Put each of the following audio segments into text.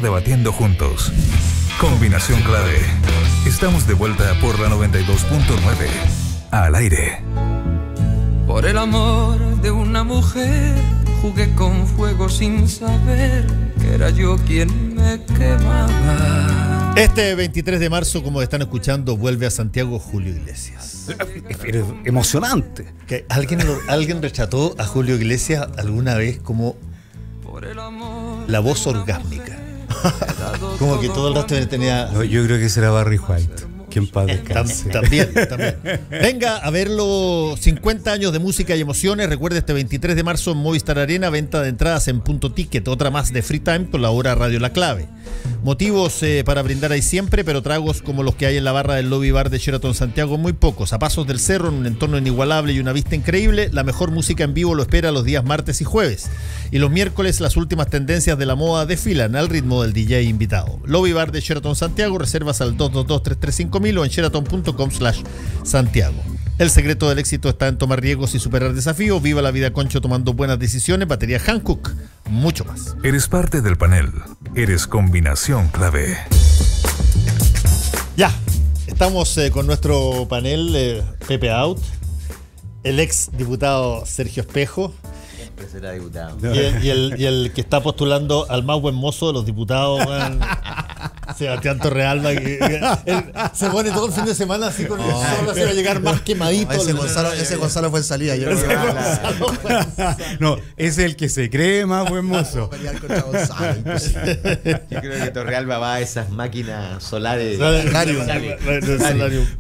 debatiendo juntos. Combinación clave. Estamos de vuelta por la 92.9. Al aire. Por el amor de una mujer jugué con fuego sin saber que era yo quien me quemaba. Este 23 de marzo, como están escuchando, vuelve a Santiago Julio Iglesias. Pero emocionante. Que alguien retrató a Julio Iglesias alguna vez como la voz orgásmica. Como que todo el rato tenía... No, yo creo que será Barry White. Que en paz descanse. También. Venga a verlo. 50 años de música y emociones. Recuerde, este 23 de marzo en Movistar Arena, venta de entradas en Punto Ticket. Otra más de Free Time con la hora Radio La Clave. Motivos para brindar hay siempre, pero tragos como los que hay en la barra del Lobby Bar de Sheraton Santiago muy pocos. A pasos del cerro, en un entorno inigualable y una vista increíble, la mejor música en vivo lo espera los días martes y jueves. Y los miércoles las últimas tendencias de la moda desfilan al ritmo del DJ invitado. Lobby Bar de Sheraton Santiago, reservas al 222-335.000 o en sheraton.com/Santiago. El secreto del éxito está en tomar riesgos y superar desafíos. Viva la vida, Concho, tomando buenas decisiones. Batería Hankook, mucho más. Eres parte del panel. Eres combinación clave. Ya, estamos con nuestro panel, Pepe Out, el ex diputado Sergio Espejo. Siempre será diputado. Y el que está postulando al más buen mozo de los diputados, Sebastián Torrealba, él se pone todo el fin de semana así con el sol, así va a llegar más quemadito. Ese Gonzalo fue en salida. No, es el que se cree más buen mozo. Yo creo que Torrealba va a esas máquinas solares.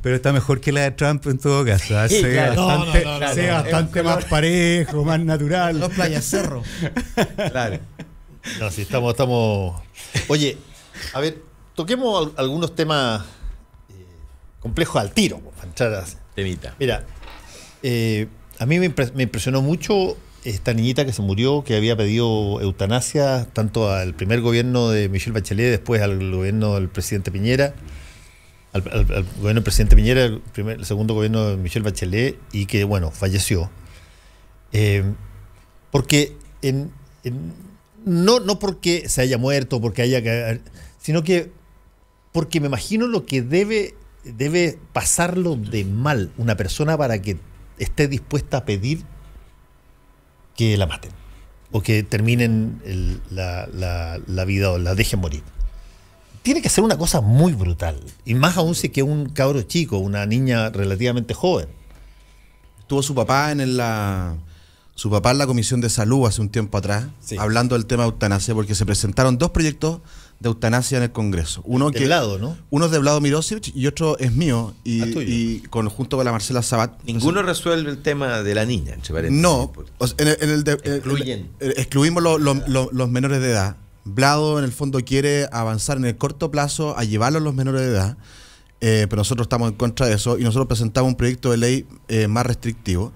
Pero está mejor que la de Trump en todo caso. Bastante más parejo, más natural. Los playas cerro. Claro. No, sí, estamos. Oye, a ver, toquemos algunos temas complejos al tiro. Temita. Mira, a mí me impresionó mucho esta niñita que se murió, que había pedido eutanasia tanto al primer gobierno de Michelle Bachelet, después al gobierno del presidente Piñera, al gobierno del presidente Piñera, el segundo gobierno de Michelle Bachelet, y que, bueno, falleció. Porque no porque se haya muerto, sino que porque me imagino lo que debe pasarlo de mal una persona para que esté dispuesta a pedir que la maten o que terminen la vida o la dejen morir. Tiene que ser una cosa muy brutal, y más aún si que un cabro chico, una niña relativamente joven. Tuvo su papá en la Comisión de Salud hace un tiempo atrás, sí, hablando del tema de eutanasia, porque se presentaron dos proyectos de eutanasia en el Congreso. Uno es de Vlado Mirosevich y otro es mío, junto con la Marcela Sabat. Ninguno resuelve el tema de la niña, entre paréntesis. No, excluimos los menores de edad. Vlado en el fondo quiere avanzar en el corto plazo a llevarlo a los menores de edad, pero nosotros estamos en contra de eso, y nosotros presentamos un proyecto de ley más restrictivo.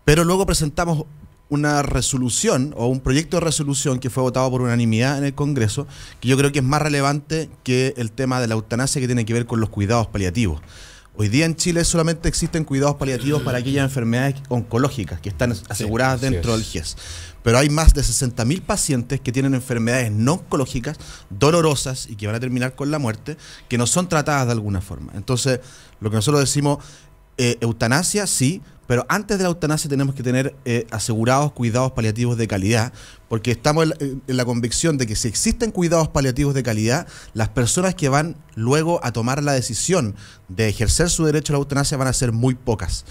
Pero luego presentamos una resolución o un proyecto de resolución que fue votado por unanimidad en el Congreso, que yo creo que es más relevante que el tema de la eutanasia, que tiene que ver con los cuidados paliativos. Hoy día en Chile solamente existen cuidados paliativos para aquellas enfermedades oncológicas que están aseguradas dentro del GES. Pero hay más de 60.000 pacientes que tienen enfermedades no oncológicas, dolorosas y que van a terminar con la muerte, que no son tratadas de alguna forma. Entonces, lo que nosotros decimos, eutanasia sí, pero antes de la eutanasia tenemos que tener asegurados cuidados paliativos de calidad, porque estamos en la convicción de que si existen cuidados paliativos de calidad, las personas que van luego a tomar la decisión de ejercer su derecho a la eutanasia van a ser muy pocas.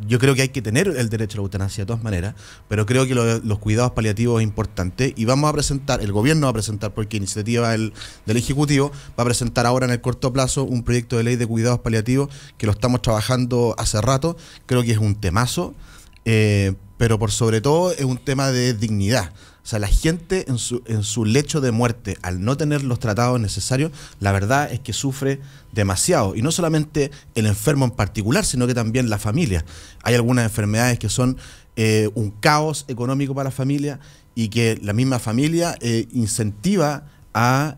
Yo creo que hay que tener el derecho a la eutanasia de todas maneras, pero creo que los cuidados paliativos es importante, y vamos a presentar, el gobierno va a presentar, porque iniciativa del Ejecutivo, va a presentar ahora en el corto plazo un proyecto de ley de cuidados paliativos que lo estamos trabajando hace rato. Creo que es un temazo, pero por sobre todo es un tema de dignidad. O sea, la gente en su lecho de muerte, al no tener los tratados necesarios, la verdad es que sufre demasiado. Y no solamente el enfermo en particular, sino que también la familia. Hay algunas enfermedades que son un caos económico para la familia, y que la misma familia incentiva a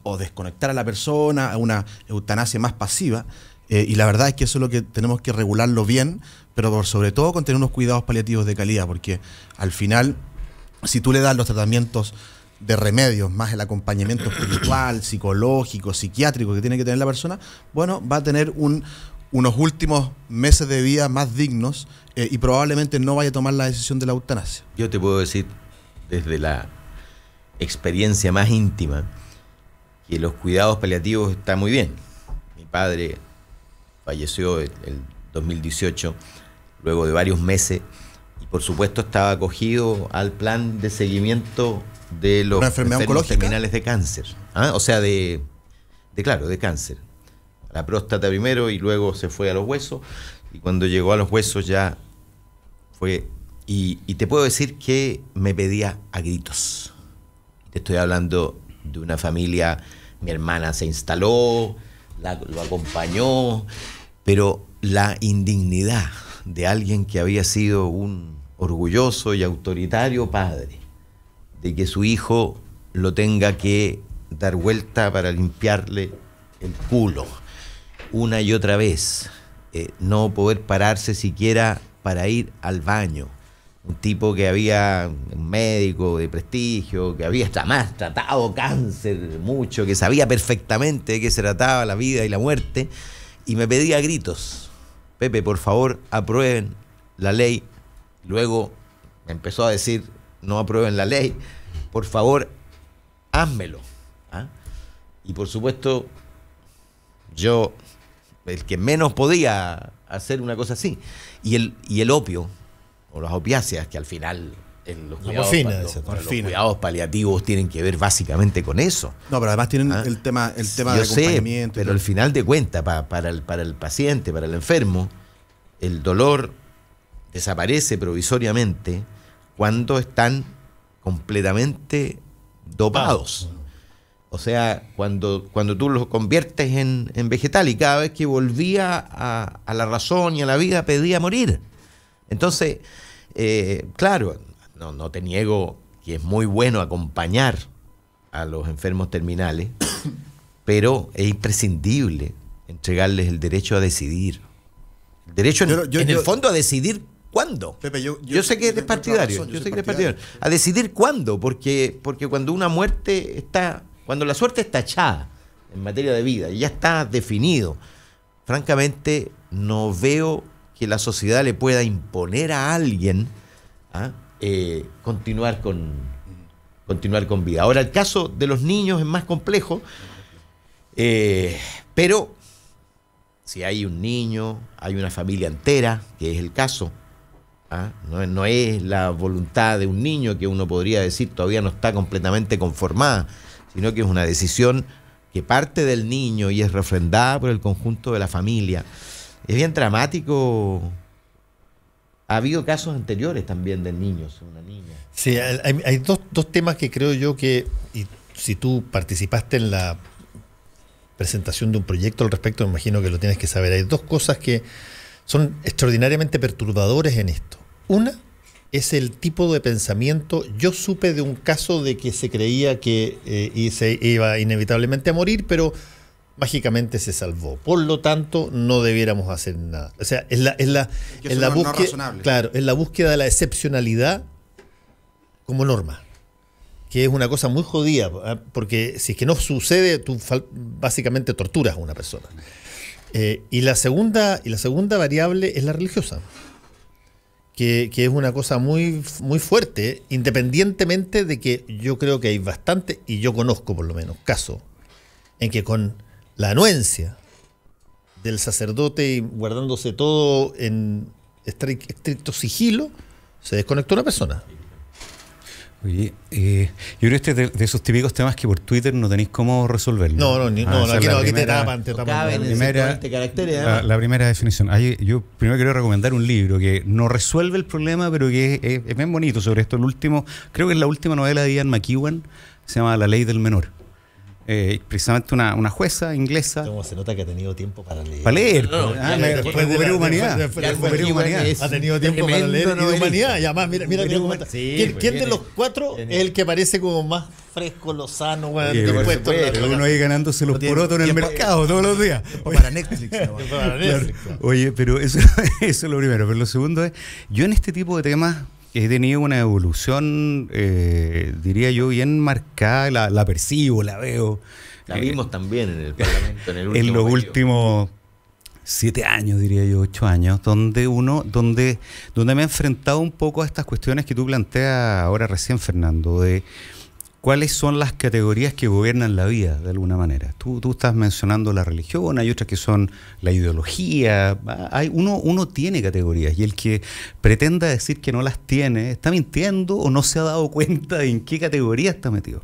o desconectar a la persona, a una eutanasia más pasiva. Y la verdad es que eso es lo que tenemos que regularlo bien, pero sobre todo con tener unos cuidados paliativos de calidad, porque al final, si tú le das los tratamientos de remedios, más el acompañamiento espiritual, psicológico, psiquiátrico que tiene que tener la persona, bueno, va a tener unos últimos meses de vida más dignos y probablemente no vaya a tomar la decisión de la eutanasia. Yo te puedo decir, desde la experiencia más íntima, que los cuidados paliativos están muy bien. Mi padre falleció el 2018, luego de varios meses, y por supuesto estaba acogido al plan de seguimiento de los enfermos terminales de cáncer. O sea, de cáncer. La próstata primero y luego se fue a los huesos, y cuando llegó a los huesos ya fue... Y te puedo decir que me pedía a gritos. Te estoy hablando de una familia, mi hermana se instaló, lo acompañó, pero la indignidad de alguien que había sido un orgulloso y autoritario padre, de que su hijo lo tenga que dar vuelta para limpiarle el culo una y otra vez, no poder pararse siquiera para ir al baño. Un tipo que había, un médico de prestigio, que había jamás tratado cáncer mucho, que sabía perfectamente de qué se trataba la vida y la muerte, y me pedía a gritos: Pepe, por favor, aprueben la ley. Luego me empezó a decir: no aprueben la ley, por favor, házmelo. Y por supuesto, yo, el que menos podía hacer una cosa así. Y el opio, o las opiáceas, que al final los cuidados paliativos tienen que ver básicamente con eso. No, pero además tienen el tema de acompañamiento. Pero al final de cuentas, para el paciente, para el enfermo, el dolor desaparece provisoriamente cuando están completamente dopados. O sea, cuando tú los conviertes en vegetal, y cada vez que volvía a la razón y a la vida pedía morir. Entonces, claro, no te niego que es muy bueno acompañar a los enfermos terminales, pero es imprescindible entregarles el derecho a decidir. El derecho, en el fondo, a decidir cuándo. Pepe, yo sé que eres partidario, a decidir cuándo, porque cuando una muerte está, cuando la suerte está echada en materia de vida y ya está definido, francamente no veo que la sociedad le pueda imponer a alguien continuar con vida. Ahora, el caso de los niños es más complejo, pero si hay un niño, hay una familia entera, que es el caso. No es la voluntad de un niño, que uno podría decir todavía no está completamente conformada, sino que es una decisión que parte del niño y es refrendada por el conjunto de la familia. Es bien dramático. Ha habido casos anteriores también de niños, una niña. Sí, hay dos temas que creo yo que, y si tú participaste en la presentación de un proyecto al respecto, me imagino que lo tienes que saber. Hay dos cosas que son extraordinariamente perturbadores en esto. Una es el tipo de pensamiento. Yo supe de un caso de que se creía que se iba inevitablemente a morir, pero mágicamente se salvó. Por lo tanto, no debiéramos hacer nada. O sea, es la búsqueda, claro, es la búsqueda de la excepcionalidad como norma, que es una cosa muy jodida, porque si es que no sucede, tú básicamente torturas a una persona. Y la segunda variable es la religiosa, que es una cosa muy, muy fuerte, independientemente de que yo creo que hay bastante, y yo conozco por lo menos, casos en que con la anuencia del sacerdote y guardándose todo en estricto sigilo, se desconectó una persona. Oye, yo creo que este es de esos típicos temas que por Twitter no tenéis cómo resolverlo. Aquí te tapan. La primera definición. Yo primero quiero recomendar un libro que no resuelve el problema, pero que es bien bonito sobre esto. Creo que es la última novela de Ian McEwan, se llama La Ley del Menor. Precisamente una jueza inglesa. ¿Cómo se nota que ha tenido tiempo para leer? Para leer. Recuperé humanidad. Ha tenido tiempo para leer y humanidad. Y además, mira ¿quién de los cuatro es el que parece como más fresco, lozano, dispuesto? Uno ahí ganándose los porotos en el mercado todos los días. Para Netflix. Oye, pero eso es lo primero. Pero lo segundo es, yo en este tipo de temas he tenido una evolución, diría yo, bien marcada, la percibo, la veo. La vimos también en el Parlamento, en el último en los periodo. últimos 7 años, diría yo, 8 años, donde me he enfrentado un poco a estas cuestiones que tú planteas ahora recién, Fernando, de cuáles son las categorías que gobiernan la vida, de alguna manera. Tú estás mencionando la religión, hay otras que son la ideología. Uno tiene categorías, y el que pretenda decir que no las tiene está mintiendo o no se ha dado cuenta de en qué categoría está metido.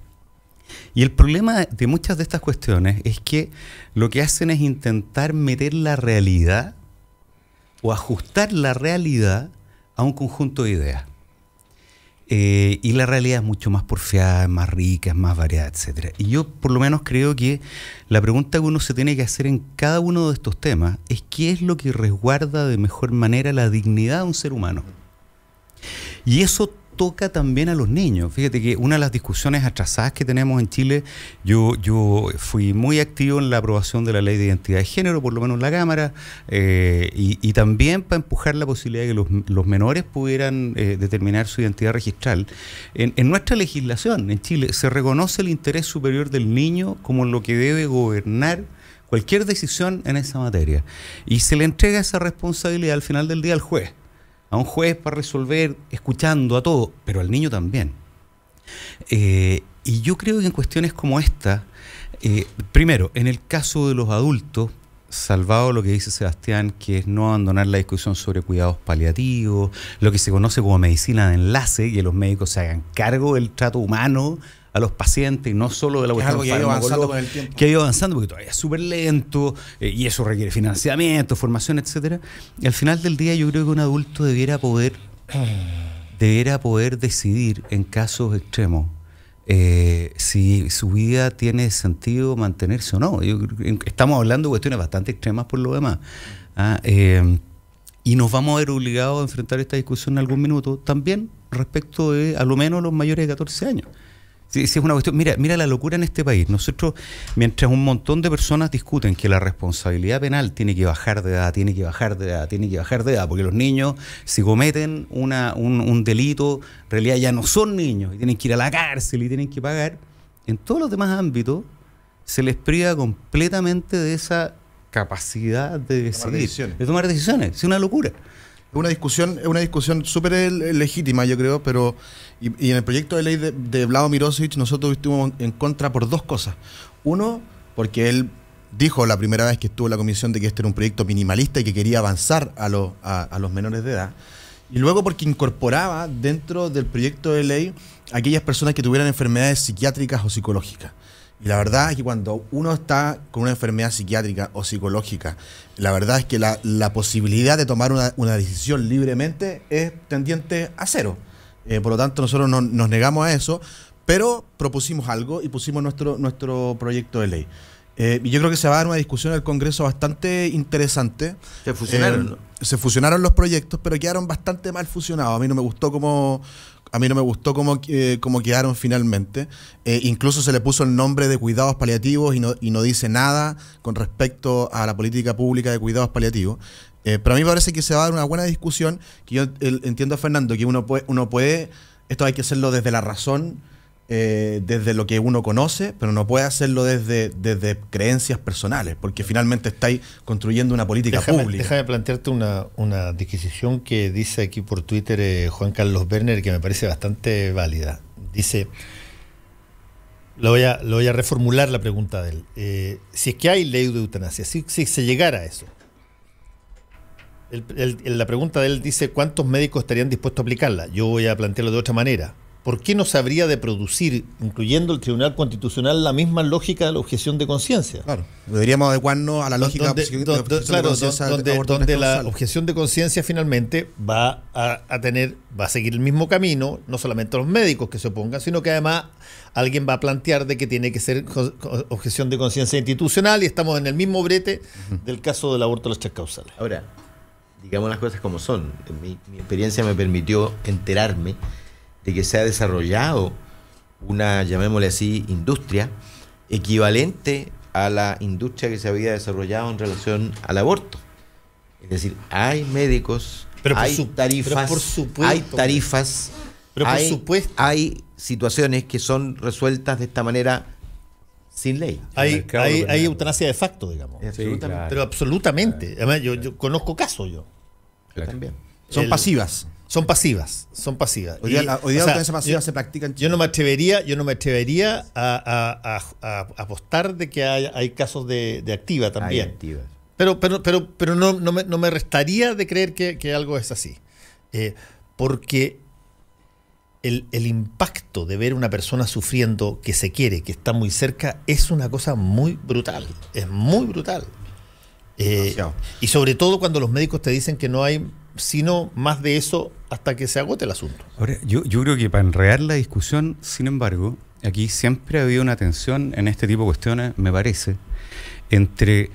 Y el problema de muchas de estas cuestiones es que lo que hacen es intentar meter la realidad o ajustar la realidad a un conjunto de ideas. Y la realidad es mucho más porfiada, es más rica, es más variada, etcétera. Y yo por lo menos creo que la pregunta que uno se tiene que hacer en cada uno de estos temas es qué es lo que resguarda de mejor manera la dignidad de un ser humano. Y eso toca también a los niños. Fíjate que una de las discusiones atrasadas que tenemos en Chile, yo fui muy activo en la aprobación de la ley de identidad de género, por lo menos en la Cámara, y también para empujar la posibilidad de que los menores pudieran determinar su identidad registral. En nuestra legislación en Chile se reconoce el interés superior del niño como lo que debe gobernar cualquier decisión en esa materia, y se le entrega esa responsabilidad al final del día al juez. A un juez para resolver, escuchando a todo, pero al niño también. Y yo creo que en cuestiones como esta, primero, en el caso de los adultos, salvado lo que dice Sebastián, que es no abandonar la discusión sobre cuidados paliativos, lo que se conoce como medicina de enlace, que los médicos se hagan cargo del trato humano a los pacientes y no solo de la cuestión que ha ido avanzando con el tiempo. Que ha ido avanzando porque todavía es súper lento, y eso requiere financiamiento, formación, etcétera. Y al final del día yo creo que un adulto debiera poder decidir en casos extremos si su vida tiene sentido mantenerse o no. Estamos hablando de cuestiones bastante extremas por lo demás. Y nos vamos a ver obligados a enfrentar esta discusión en algún minuto, también respecto de a lo menos los mayores de 14 años. Sí, es una cuestión. Mira la locura en este país. Nosotros, mientras un montón de personas discuten que la responsabilidad penal tiene que bajar de edad, porque los niños, si cometen un delito, en realidad ya no son niños y tienen que ir a la cárcel y tienen que pagar, en todos los demás ámbitos se les priva completamente de esa capacidad de decidir, de tomar decisiones. Es una locura. Es una discusión súper legítima, yo creo, pero y en el proyecto de ley de Vlado Mirosevic nosotros estuvimos en contra por dos cosas. Uno, porque él dijo la primera vez que estuvo en la comisión de que este era un proyecto minimalista y que quería avanzar a los menores de edad. Y luego porque incorporaba dentro del proyecto de ley aquellas personas que tuvieran enfermedades psiquiátricas o psicológicas. Y la verdad es que cuando uno está con una enfermedad psiquiátrica o psicológica, la verdad es que la posibilidad de tomar una decisión libremente es tendiente a cero. Por lo tanto, nosotros nos negamos a eso, pero propusimos algo y pusimos nuestro proyecto de ley. Y yo creo que se va a dar una discusión en el Congreso bastante interesante. Se fusionaron, ¿no? Se fusionaron los proyectos, pero quedaron bastante mal fusionados. A mí no me gustó cómo quedaron finalmente. Incluso se le puso el nombre de cuidados paliativos y no dice nada con respecto a la política pública de cuidados paliativos. Pero a mí me parece que se va a dar una buena discusión, que yo entiendo a Fernando, que uno puede, esto hay que hacerlo desde la razón, desde lo que uno conoce, pero no puede hacerlo desde creencias personales, porque finalmente estáis construyendo una política pública. Déjame plantearte una disquisición que dice aquí por Twitter Juan Carlos Werner, que me parece bastante válida. Dice, lo voy a reformular la pregunta de él. Si es que hay ley de eutanasia, si se llegara a eso, la pregunta de él dice, ¿cuántos médicos estarían dispuestos a aplicarla? Yo voy a plantearlo de otra manera. ¿Por qué no se habría de producir, incluyendo el Tribunal Constitucional, la misma lógica de la objeción de conciencia? Claro, deberíamos adecuarnos a la lógica donde la objeción de conciencia finalmente va a seguir el mismo camino, no solamente los médicos que se opongan, sino que además alguien va a plantear de que tiene que ser objeción de conciencia institucional, y estamos en el mismo brete del caso del aborto de las 3 causales. Ahora, digamos las cosas como son. Mi experiencia me permitió enterarme de que se ha desarrollado una, llamémosle así, industria equivalente a la industria que se había desarrollado en relación al aborto. Es decir, hay médicos Pero por hay su- tarifas, pero por supuesto, hay tarifas, Pero por hay, supuesto. hay situaciones que son resueltas de esta manera sin ley. Hay mercado lo permite. eutanasia de facto, digamos. Absolutamente. claro. Pero absolutamente. Además, yo conozco casos yo. Yo también. Son pasivas. Son pasivas. Hoy día Y, la o sea, eutanasia pasiva yo- se practica en Chile. Yo no me atrevería a apostar de que hay casos de activa Hay también. activas. Pero no me restaría de creer que algo es así. Porque el impacto de ver una persona sufriendo que se quiere, que está muy cerca, es una cosa muy brutal. Es muy brutal. Demasiado. Y sobre todo cuando los médicos te dicen que no hay sino más de eso hasta que se agote el asunto. Ahora, yo creo que para enredar la discusión, sin embargo, aquí siempre ha habido una tensión en este tipo de cuestiones, me parece, entre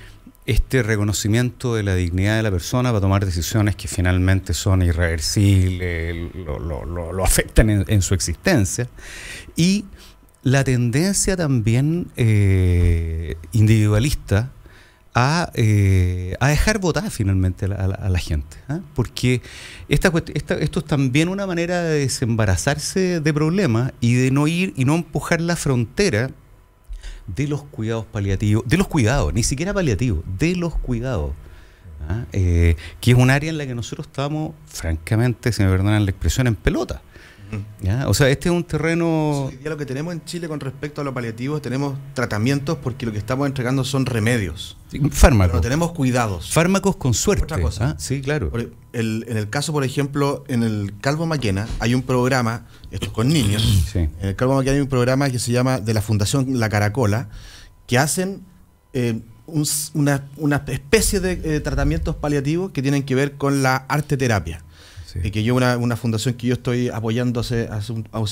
este reconocimiento de la dignidad de la persona para tomar decisiones que finalmente son irreversibles, lo afectan en su existencia, y la tendencia también individualista a dejar votar finalmente a la gente, ¿ah? Porque esto es también una manera de desembarazarse de problemas y de no ir y no empujar la frontera de los cuidados paliativos, de los cuidados, ni siquiera paliativos, de los cuidados, ¿ah? Que es un área en la que nosotros estamos, francamente, si me perdonan la expresión, en pelota. ¿Ya? O sea, este es un terreno... Hoy día lo que tenemos en Chile con respecto a lo paliativo, tenemos tratamientos porque lo que estamos entregando son remedios. Fármacos. Pero tenemos cuidados. Fármacos con suerte. Otra cosa. ¿Ah? Sí, claro. En el caso, por ejemplo, en el Calvo Maquena hay un programa, esto es con niños, Sí. en el Calvo Maquena hay un programa que se llama de la Fundación La Caracola, que hacen una especie de tratamientos paliativos que tienen que ver con la arteterapia. Sí. Que yo una fundación que yo estoy apoyando hace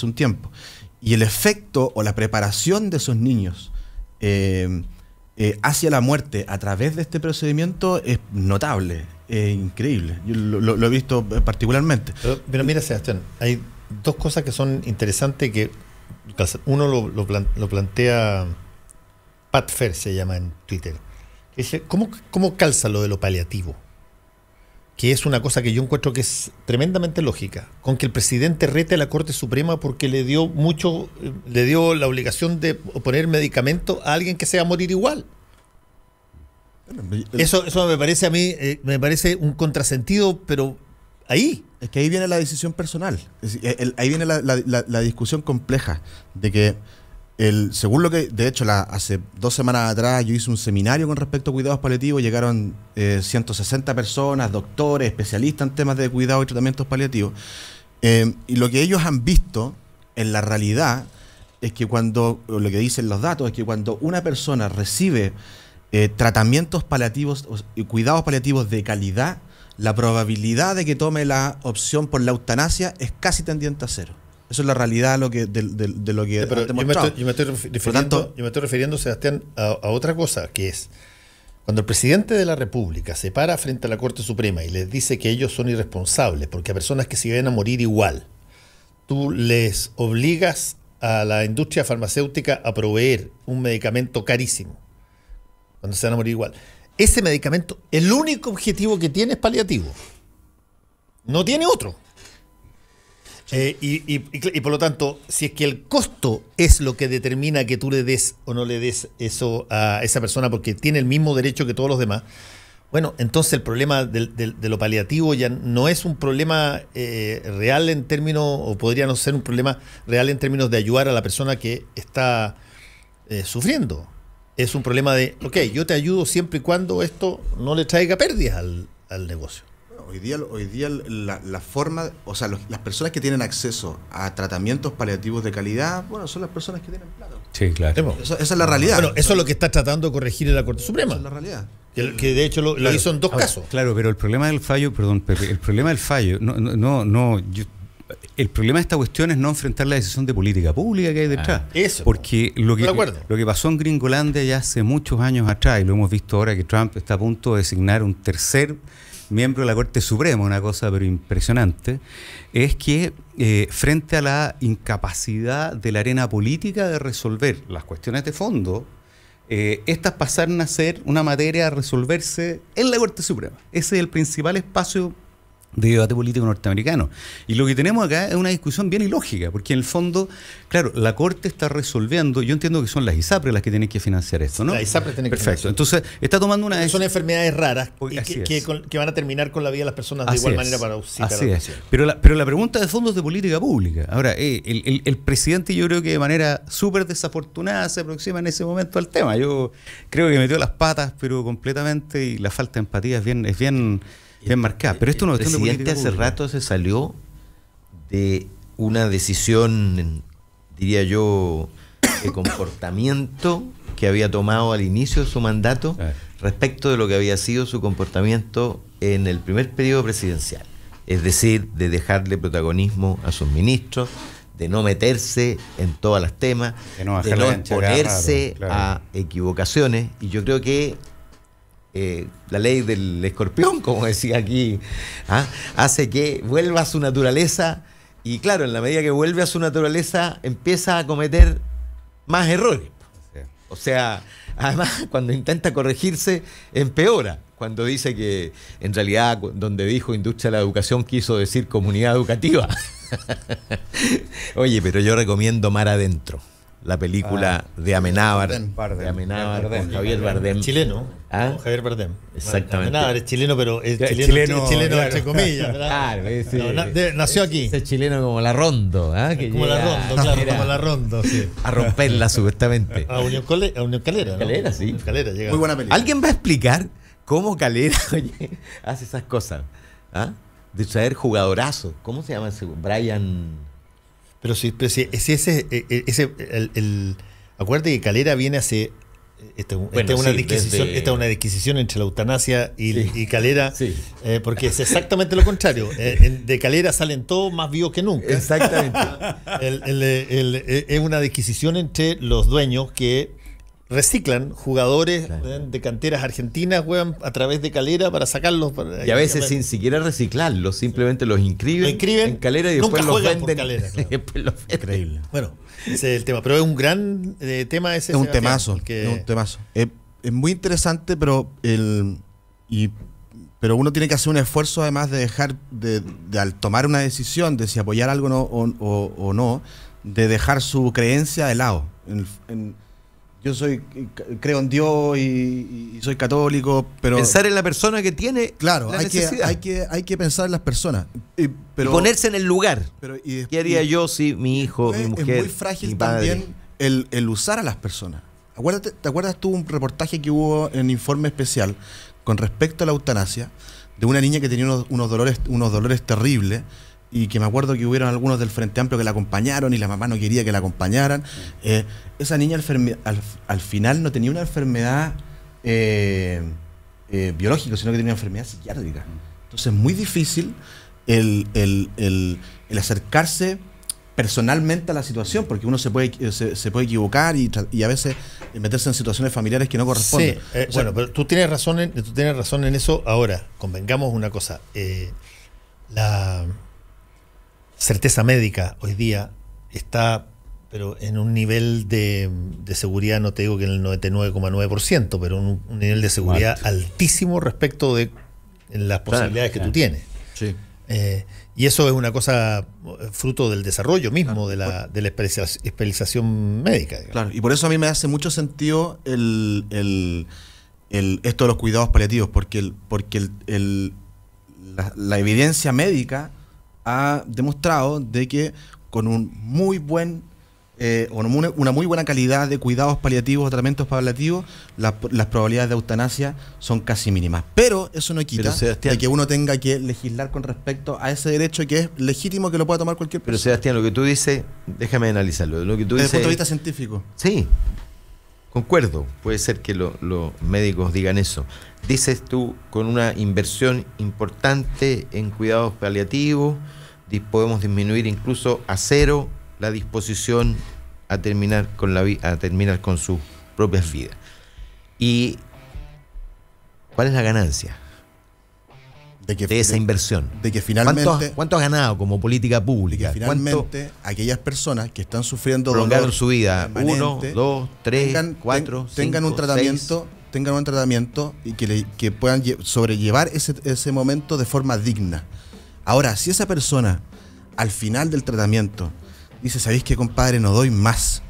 un tiempo. Y el efecto o la preparación de esos niños hacia la muerte a través de este procedimiento es notable, es increíble. Yo lo he visto particularmente. Pero mira, Sebastián, hay dos cosas que son interesantes que uno lo plantea Pat Fer, se llama en Twitter. Dice, ¿cómo calza lo de lo paliativo? Que es una cosa que yo encuentro que es tremendamente lógica, con que el presidente rete a la Corte Suprema porque le dio la obligación de poner medicamento a alguien que se va a morir igual. Eso me parece a mí, me parece un contrasentido, pero ahí. Es que ahí viene la decisión personal. Ahí viene la discusión compleja de que según lo que, de hecho, hace 2 semanas atrás yo hice un seminario con respecto a cuidados paliativos, llegaron 160 personas, doctores, especialistas en temas de cuidados y tratamientos paliativos, y lo que ellos han visto en la realidad es que lo que dicen los datos, es que cuando una persona recibe tratamientos paliativos y cuidados paliativos de calidad, la probabilidad de que tome la opción por la eutanasia es casi tendiente a cero. Eso es la realidad de lo que Pero han demostrado. yo me estoy refiriendo, Sebastián, a otra cosa, que es cuando el presidente de la República se para frente a la Corte Suprema y les dice que ellos son irresponsables porque a personas que se iban a morir igual, tú les obligas a la industria farmacéutica a proveer un medicamento carísimo cuando se van a morir igual. Ese medicamento, el único objetivo que tiene es paliativo. No tiene otro. Y por lo tanto, si es que el costo es lo que determina que tú le des o no le des eso a esa persona porque tiene el mismo derecho que todos los demás, bueno, entonces el problema de lo paliativo ya no es un problema real en términos, o podría no ser un problema real en términos de ayudar a la persona que está sufriendo. Es un problema de, ok, yo te ayudo siempre y cuando esto no le traiga pérdidas al negocio. Hoy día la forma, o sea, las personas que tienen acceso a tratamientos paliativos de calidad, bueno, son las personas que tienen plata. Sí, claro. Esa es la realidad. Bueno, eso es lo que está tratando de corregir en la Corte Suprema. Esa es la realidad. Que de hecho lo hizo en 2 casos. Claro, pero el problema del fallo, perdón, Pepe, el problema del fallo, el problema de esta cuestión es no enfrentar la decisión de política pública que hay detrás. Eso. Porque lo De acuerdo. que pasó en Gringolandia ya hace muchos años atrás, y lo hemos visto ahora que Trump está a punto de designar un tercer miembro de la Corte Suprema, una cosa pero impresionante, es que frente a la incapacidad de la arena política de resolver las cuestiones de fondo, estas pasaron a ser una materia a resolverse en la Corte Suprema. Ese es el principal espacio de debate político norteamericano. Y lo que tenemos acá es una discusión bien ilógica, porque en el fondo, claro, la Corte está resolviendo, yo entiendo que son las ISAPRES las que tienen que financiar esto, ¿no? Las ISAPRES tienen que Perfecto. financiar. Entonces, está tomando una Son decisión. enfermedades raras y Así que van a terminar con la vida de las personas de Así igual es. manera para Así es. Pero la pregunta de fondo es de política pública. Ahora, el presidente, yo creo que de manera súper desafortunada se aproxima en ese momento al tema. Yo creo que metió las patas, pero completamente, y la falta de empatía es bien marcada. Pero esto no es El cuestión de presidente política hace pública. rato se salió de una decisión, diría yo, de comportamiento que había tomado al inicio de su mandato respecto de lo que había sido su comportamiento en el primer periodo presidencial. Es decir, de dejarle protagonismo a sus ministros, de no meterse en todos los temas, De no de bajar no la ancha cada exponerse rato, claro. a equivocaciones. Y yo creo que la ley del escorpión, como decía aquí, hace que vuelva a su naturaleza, y claro, en la medida que vuelve a su naturaleza empieza a cometer más errores. Sí. O sea, además cuando intenta corregirse empeora. Cuando dice que en realidad donde dijo industria de la educación quiso decir comunidad educativa. Oye, pero yo recomiendo Mar Adentro, la película de Amenábar, con Javier Bardem. Chileno. ¿Ah? Con Javier Bardem. Exactamente. Nada, es chileno, pero es Chileno, chileno claro. entre comillas, ¿verdad? Claro, ese- No, nació aquí. Ese chileno como la Rondo, que Como la llega Rondo, claro, como la Rondo, sí. a romperla supuestamente. A Unión Calera, ¿no? Calera, sí. Calera llega. Muy buena película. ¿Alguien va a explicar cómo Calera, oye, hace esas cosas? De traer jugadorazos. ¿Cómo se llama ese? Brian. Pero si acuérdate que Calera viene hace esta es una disquisición entre la eutanasia y Calera, Sí. porque es exactamente lo contrario. De Calera salen todos más vivos que nunca. Exactamente. Es una disquisición entre los dueños que reciclan jugadores de canteras argentinas, a través de Calera para sacarlos. Y a veces sin siquiera reciclarlos, simplemente los inscriben en Calera y después nunca los juegan por venden. Calera, claro. Después los venden. Increíble. Bueno, ese es el tema. Pero es un gran tema ese. Es un Sebastián, temazo. porque- Es un temazo. Es muy interesante, pero pero uno tiene que hacer un esfuerzo además de dejar, de al tomar una decisión de si apoyar algo o no, de dejar su creencia de lado. Yo creo en Dios y soy católico, pero Pensar en la persona que tiene claro, la hay necesidad. que pensar en las personas. Pero, y ponerse en el lugar. y ¿Qué haría yo si mi hijo, mi mujer, es muy frágil mi padre? también el usar a las personas. ¿Te acuerdas tú un reportaje que hubo en Informe Especial con respecto a la eutanasia de una niña que tenía unos dolores terribles, y que me acuerdo que hubieron algunos del Frente Amplio que la acompañaron y la mamá no quería que la acompañaran? Esa niña al final no tenía una enfermedad biológica, sino que tenía una enfermedad psiquiátrica. Entonces es muy difícil el acercarse personalmente a la situación, porque uno se puede equivocar y a veces meterse en situaciones familiares que no corresponden. Sí, bueno, pero tú tienes razón en eso. Ahora, convengamos una cosa. La certeza médica hoy día está, pero en un nivel de seguridad, no te digo que en el 99,9%, pero un nivel de seguridad altísimo respecto de las posibilidades que tú tienes. Sí. Y eso es una cosa fruto del desarrollo mismo de la especialización médica, digamos. Claro, y por eso a mí me hace mucho sentido esto de los cuidados paliativos, porque la evidencia médica ha demostrado de que con un muy buen una muy buena calidad de cuidados paliativos o tratamientos paliativos, las probabilidades de eutanasia son casi mínimas. Pero eso no quita de que uno tenga que legislar con respecto a ese derecho, que es legítimo que lo pueda tomar cualquier persona. Pero Sebastián, lo que tú dices, déjame analizarlo. Lo que tú Desde el dices, punto de vista científico. sí, concuerdo. Puede ser que los médicos digan eso. Dices tú, con una inversión importante en cuidados paliativos, podemos disminuir incluso a cero la disposición a terminar con sus propias vidas. ¿Y cuál es la ganancia de esa inversión? De que finalmente ¿Cuánto has ganado como política de pública? que finalmente aquellas personas que están sufriendo prolongaron dolor su vida? permanente, 1, 2, 3, 4, tengan un tratamiento y que puedan sobrellevar ese momento de forma digna. Ahora, si esa persona al final del tratamiento dice, ¿sabéis qué, compadre? No doy más.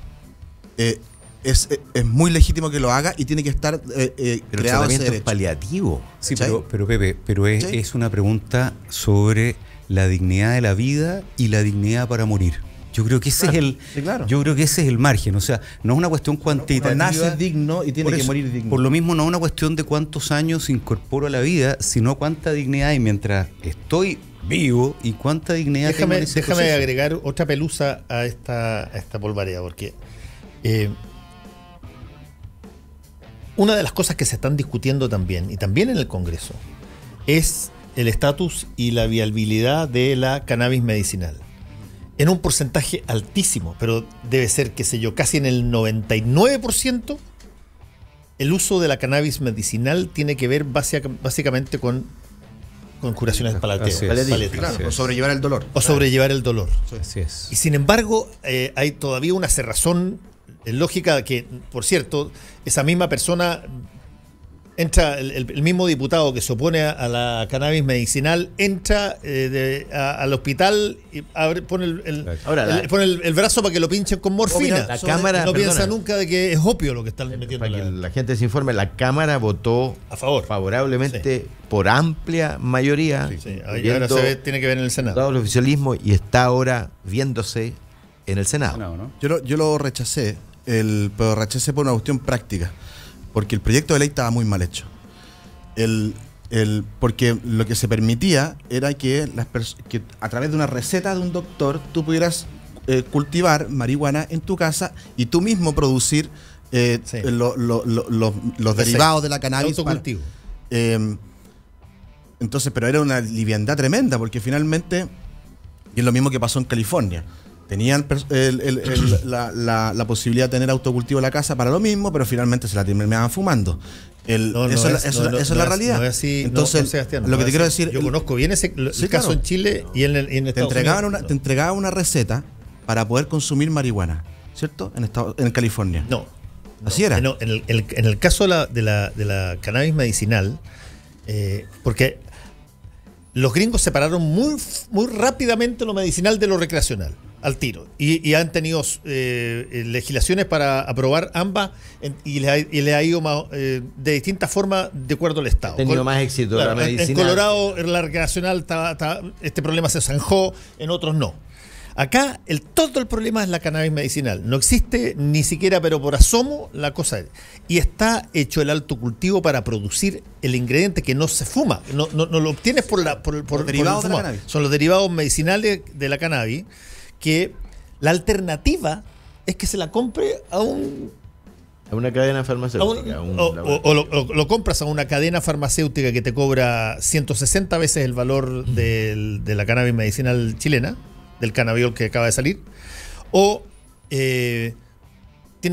Es muy legítimo que lo haga y tiene que estar Pero el creado ese tratamiento es derecho. paliativo. Sí, ¿Cachai? pero Pepe, ¿Sí? es una pregunta sobre la dignidad de la vida y la dignidad para morir. Yo creo que ese es el, sí, claro. yo creo que ese es el margen. O sea, no es una cuestión No cuantitativa. nace digno y tiene Por que eso, morir digno. Por lo mismo, no es una cuestión de cuántos años incorporo a la vida, sino cuánta dignidad hay mientras estoy vivo y cuánta dignidad tengo en ese Déjame proceso. agregar otra pelusa a esta polvareda, porque una de las cosas que se están discutiendo también, y también en el Congreso, es el estatus y la viabilidad de la cannabis medicinal. En un porcentaje altísimo, pero debe ser, qué sé yo, casi en el 99%, el uso de la cannabis medicinal tiene que ver básicamente con curaciones paliativas. Así es. paliativas. Claro, Así o es. sobrellevar el dolor. O sobrellevar el dolor. Así es. Y sin embargo, hay todavía una cerrazón lógica que, por cierto, esa misma persona entra, el mismo diputado que se opone a la cannabis medicinal, entra al hospital y pone el brazo para que lo pinchen con morfina. La Cámara, no piensa perdona. nunca de que es opio lo que están metiendo. Para que la gente se informe, la Cámara votó A favor. favorablemente por amplia mayoría. Sí, ahora tiene que ver en el Senado. Dado el oficialismo y está ahora viéndose en el Senado. No, ¿no? Yo lo rechacé, pero rechacé por una cuestión práctica, porque el proyecto de ley estaba muy mal hecho. Porque lo que se permitía era que que a través de una receta de un doctor tú pudieras cultivar marihuana en tu casa y tú mismo producir los derivados de la cannabis. Autocultivo. Entonces, pero era una liviandad tremenda, porque finalmente, y es lo mismo que pasó en California, tenían la posibilidad de tener autocultivo en la casa para lo mismo, pero finalmente se la terminaban fumando. Eso es la realidad. No es así. Entonces, Sebastián, lo que te quiero decir, yo conozco bien el Sí, caso claro. en Chile y en Estados Unidos. te entregaban una receta para poder consumir marihuana, ¿cierto? En California. No. Así era. No, en el caso de la cannabis medicinal, porque los gringos separaron muy rápidamente lo medicinal de lo recreacional, al tiro. Y han tenido legislaciones para aprobar ambas y les ha ido de distintas formas de acuerdo al Estado. Ha tenido más éxito la medicinal. En Colorado, la recreacional, este problema se zanjó, en otros no. Acá todo el problema es la cannabis medicinal. No existe ni siquiera, pero por asomo, la cosa. Y está hecho el alto cultivo para producir el ingrediente que no se fuma. No lo obtienes por Los derivados el de la fumado. cannabis. Son los derivados medicinales de la cannabis, que la alternativa es que se la compre a una cadena farmacéutica. o lo compras a una cadena farmacéutica que te cobra 160 veces el valor de la cannabis medicinal chilena, del cannabiol que acaba de salir, o tienes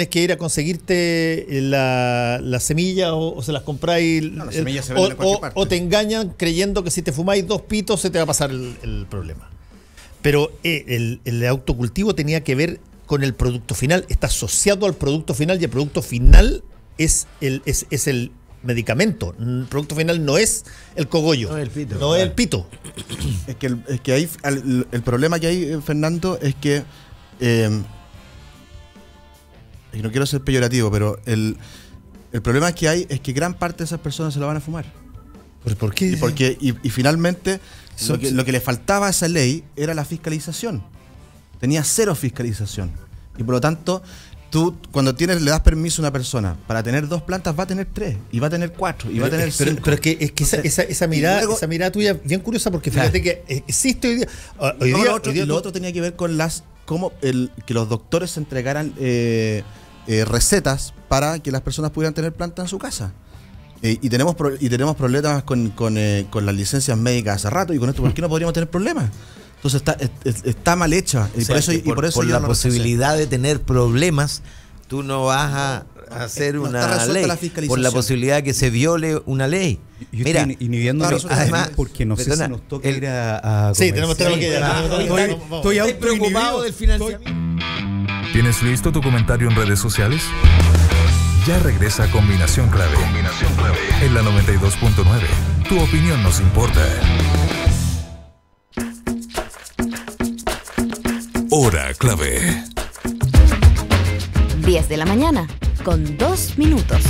que ir a conseguirte la semilla o se las compráis, las semillas se venden en cualquier parte. o te engañan creyendo que si te fumáis 2 pitos se te va a pasar el problema. Pero el autocultivo tenía que ver con el producto final, está asociado al producto final, y el producto final es el medicamento. El producto final no es el cogollo, No es el pito. no es el pito. Es que ahí el problema que hay, Fernando, es que y no quiero ser peyorativo, pero el problema que hay es que gran parte de esas personas se la van a fumar. ¿Por qué? Y finalmente lo que le faltaba a esa ley era la fiscalización. Tenía cero fiscalización. Y por lo tanto, tú cuando le das permiso a una persona para tener 2 plantas, va a tener 3, y va a tener 4, y va a tener 5. Pero es que esa mirada tuya es bien curiosa, porque fíjate que existe hoy día. Lo otro tenía que ver con que los doctores se entregaran recetas para que las personas pudieran tener plantas en su casa. Y tenemos problemas con las licencias médicas hace rato, y con esto, ¿por qué no podríamos tener problemas? Entonces está mal hecha. Y por eso por yo la no lo posibilidad de tener problemas, tú no vas a hacer no está una resuelta ley la fiscalización. por la posibilidad de que se viole una ley. Yo Mira, estoy inhibiéndome además, porque no sé perdona, si nos toca ir a Sí, tenemos que ir. estoy preocupado del financiamiento. ¿Tienes listo tu comentario en redes sociales? Ya regresa Combinación Clave. En la 92.9. Tu opinión nos importa. Hora clave. 10 de la mañana, con 2 minutos.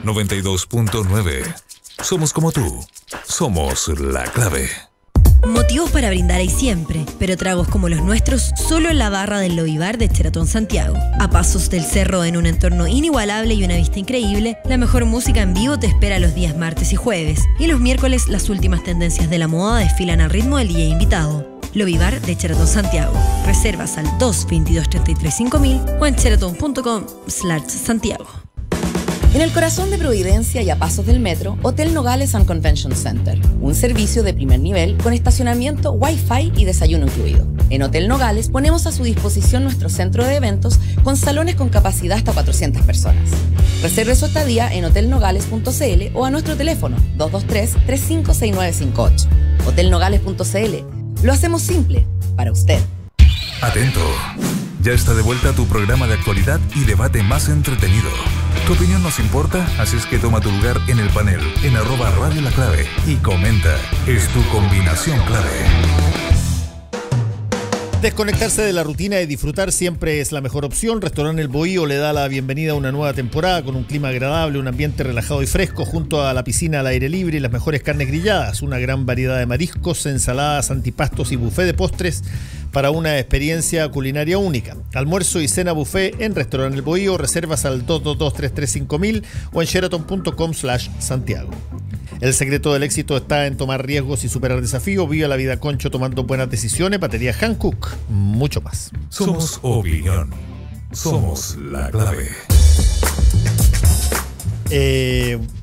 92.9. Somos como tú. Somos la clave. Motivos para brindar hay siempre, pero tragos como los nuestros solo en la barra del Lobby Bar de Sheraton Santiago. A pasos del cerro, en un entorno inigualable y una vista increíble, la mejor música en vivo te espera los días martes y jueves. Y los miércoles las últimas tendencias de la moda desfilan al ritmo del DJ invitado. Lobby Bar de Sheraton Santiago. Reservas al 222-33-5000 o en sheraton.com/Santiago. En el corazón de Providencia y a pasos del metro, Hotel Nogales and Convention Center. Un servicio de primer nivel con estacionamiento, Wi-Fi y desayuno incluido. En Hotel Nogales ponemos a su disposición nuestro centro de eventos con salones con capacidad hasta 400 personas. Reserve su estadía en hotelnogales.cl o a nuestro teléfono 223-356958. Hotelnogales.cl. Lo hacemos simple para usted. Atento. Ya está de vuelta tu programa de actualidad y debate más entretenido. Tu opinión nos importa, así es que toma tu lugar en el panel en @Radio La Clave y comenta. Es tu combinación clave. Desconectarse de la rutina y disfrutar siempre es la mejor opción. Restaurante El Bohío le da la bienvenida a una nueva temporada con un clima agradable, un ambiente relajado y fresco, junto a la piscina al aire libre y las mejores carnes grilladas, una gran variedad de mariscos, ensaladas, antipastos y buffet de postres para una experiencia culinaria única. Almuerzo y cena buffet en Restaurante El Bohío. Reservas al 222-33-5000 o en sheraton.com/Santiago. El secreto del éxito está en tomar riesgos y superar desafíos. Viva la vida Concho tomando buenas decisiones. Batería Hankook. Mucho más. Somos opinión. Somos la clave.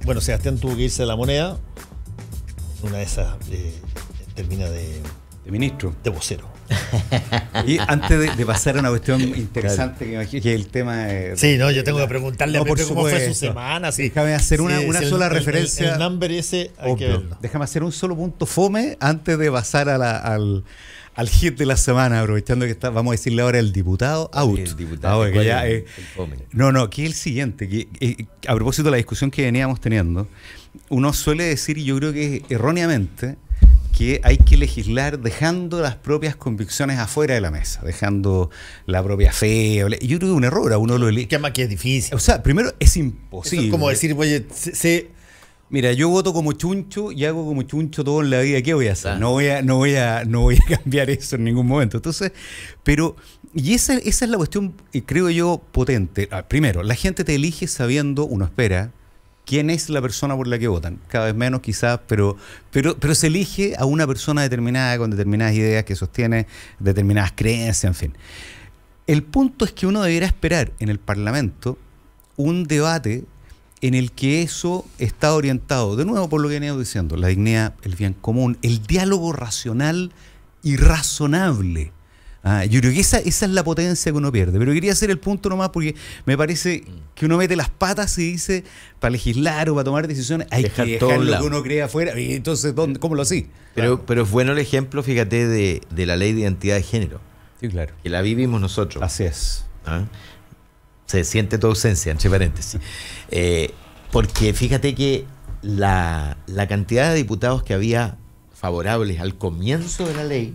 Bueno, Sebastián tuvo que irse a La Moneda. Una de esas termina de ministro. De vocero. Y antes de pasar a una cuestión interesante, que imagino que el tema sí, no, yo tengo que preguntarle a Pepe cómo fue su semana. Sí. Déjame hacer una sola referencia. El number ese hay que verlo. Déjame hacer un solo punto fome antes de pasar al hit de la semana, aprovechando que vamos a decirle ahora el diputado out. El diputado que ya, que es el siguiente, que a propósito de la discusión que veníamos teniendo, uno suele decir, y yo creo que erróneamente, que hay que legislar dejando las propias convicciones afuera de la mesa, dejando la propia fe. Yo creo que es un error, a uno lo elige. Que más que es difícil. O sea, primero es imposible. Eso es como decir, oye, mira, yo voto como chuncho y hago como chuncho todo en la vida. ¿Qué voy a hacer? No voy a cambiar eso en ningún momento. Entonces, y esa es la cuestión, creo yo, potente. Primero, la gente te elige sabiendo, uno espera, quién es la persona por la que votan. Cada vez menos quizás, pero se elige a una persona determinada con determinadas ideas que sostiene determinadas creencias, en fin. El punto es que uno debiera esperar en el Parlamento un debate en el que eso está orientado, de nuevo por lo que venía diciendo, la dignidad, el bien común, el diálogo racional y razonable. Yo creo que esa es la potencia que uno pierde. Pero quería hacer el punto nomás porque me parece que uno mete las patas y dice, para legislar o para tomar decisiones, hay que dejar lo que uno cree afuera. Y entonces, ¿cómo lo así? Pero es bueno el ejemplo, fíjate, de la ley de identidad de género. Sí, claro. Que la vivimos nosotros. Así es. Se siente tu ausencia, entre paréntesis. Porque fíjate que la cantidad de diputados que había favorables al comienzo de la ley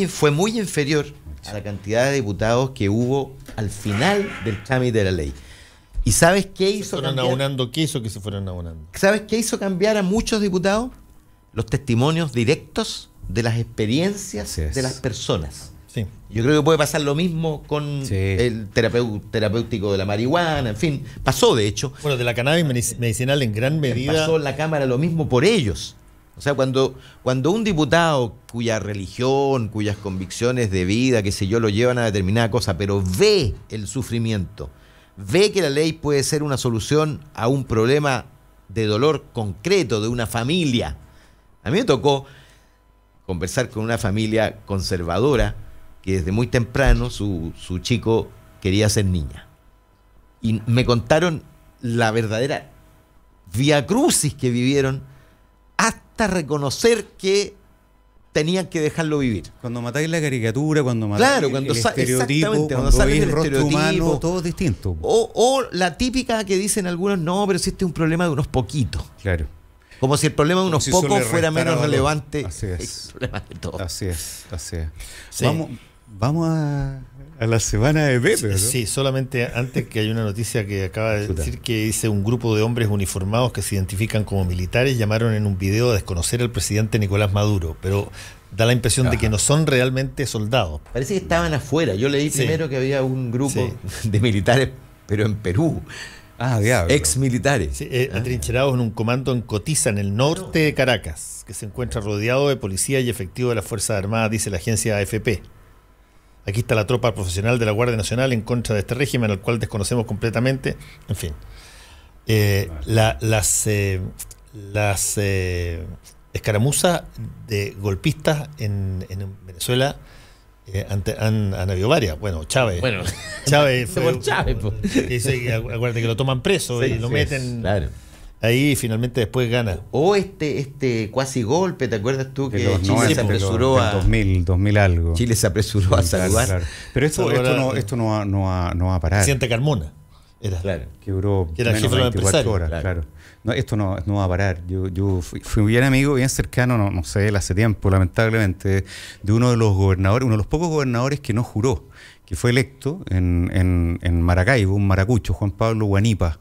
fue muy inferior a la cantidad de diputados que hubo al final del trámite de la ley. ¿Y sabes qué hizo cambiar? ¿Qué hizo que se fueran abonando? ¿Sabes qué hizo cambiar a muchos diputados? Los testimonios directos de las experiencias de las personas. Sí. Yo creo que puede pasar lo mismo con el terapéutico de la marihuana, en fin, pasó de hecho. Bueno, de la cannabis medicinal en gran medida. Pasó en la Cámara lo mismo por ellos. O sea, cuando un diputado cuya religión, cuyas convicciones de vida, qué sé yo, lo llevan a determinada cosa, pero ve el sufrimiento, ve que la ley puede ser una solución a un problema de dolor concreto de una familia. A mí me tocó conversar con una familia conservadora que desde muy temprano su chico quería ser niña. Y me contaron la verdadera viacrucis que vivieron hasta reconocer que tenían que dejarlo vivir. Cuando matáis la caricatura, cuando matáis el estereotipo, cuando veis el rostro humano, todo es distinto. O la típica que dicen algunos, no, pero si este es un problema de unos poquitos. Claro. Como si el problema de unos si eso pocos le fuera restara menos valor. relevante Así que es. el problema de todos. Así es. Sí. Vamos a la semana de Pepe, ¿no? Sí, solamente antes que hay una noticia que acaba de Chuta. decir que dice un grupo de hombres uniformados que se identifican como militares llamaron en un video a desconocer al presidente Nicolás Maduro, pero da la impresión de que no son realmente soldados. Parece que estaban afuera. Yo leí Sí. primero que había un grupo de militares, pero en Perú, Ah, diablo. ex militares. Sí, atrincherados en un comando en Cotiza, en el norte de Caracas, que se encuentra rodeado de policía y efectivo de las Fuerzas Armadas, dice la agencia AFP. Aquí está la tropa profesional de la Guardia Nacional en contra de este régimen, al cual desconocemos completamente. En fin. Las escaramuzas de golpistas en Venezuela han habido varias. Bueno, Chávez. Bueno, Chávez por Chávez, po. acuérdate que lo toman preso Sí, y lo sí, meten claro. ahí y finalmente después gana. O este cuasi golpe, ¿te acuerdas tú De que los Chile 90, se apresuró del a 2000 algo. Chile se apresuró a Claro, saludar? claro. Pero esto no va a parar. Presidente Carmona era. Claro. Que duró Que era el menos jefe de de los 24 empresarios, horas, claro. claro. No, esto no va a parar. Yo fui bien amigo, bien cercano, no sé, él hace tiempo, lamentablemente, de uno de los gobernadores, uno de los pocos gobernadores que no juró, que fue electo en Maracaibo, un maracucho, Juan Pablo Guanipa.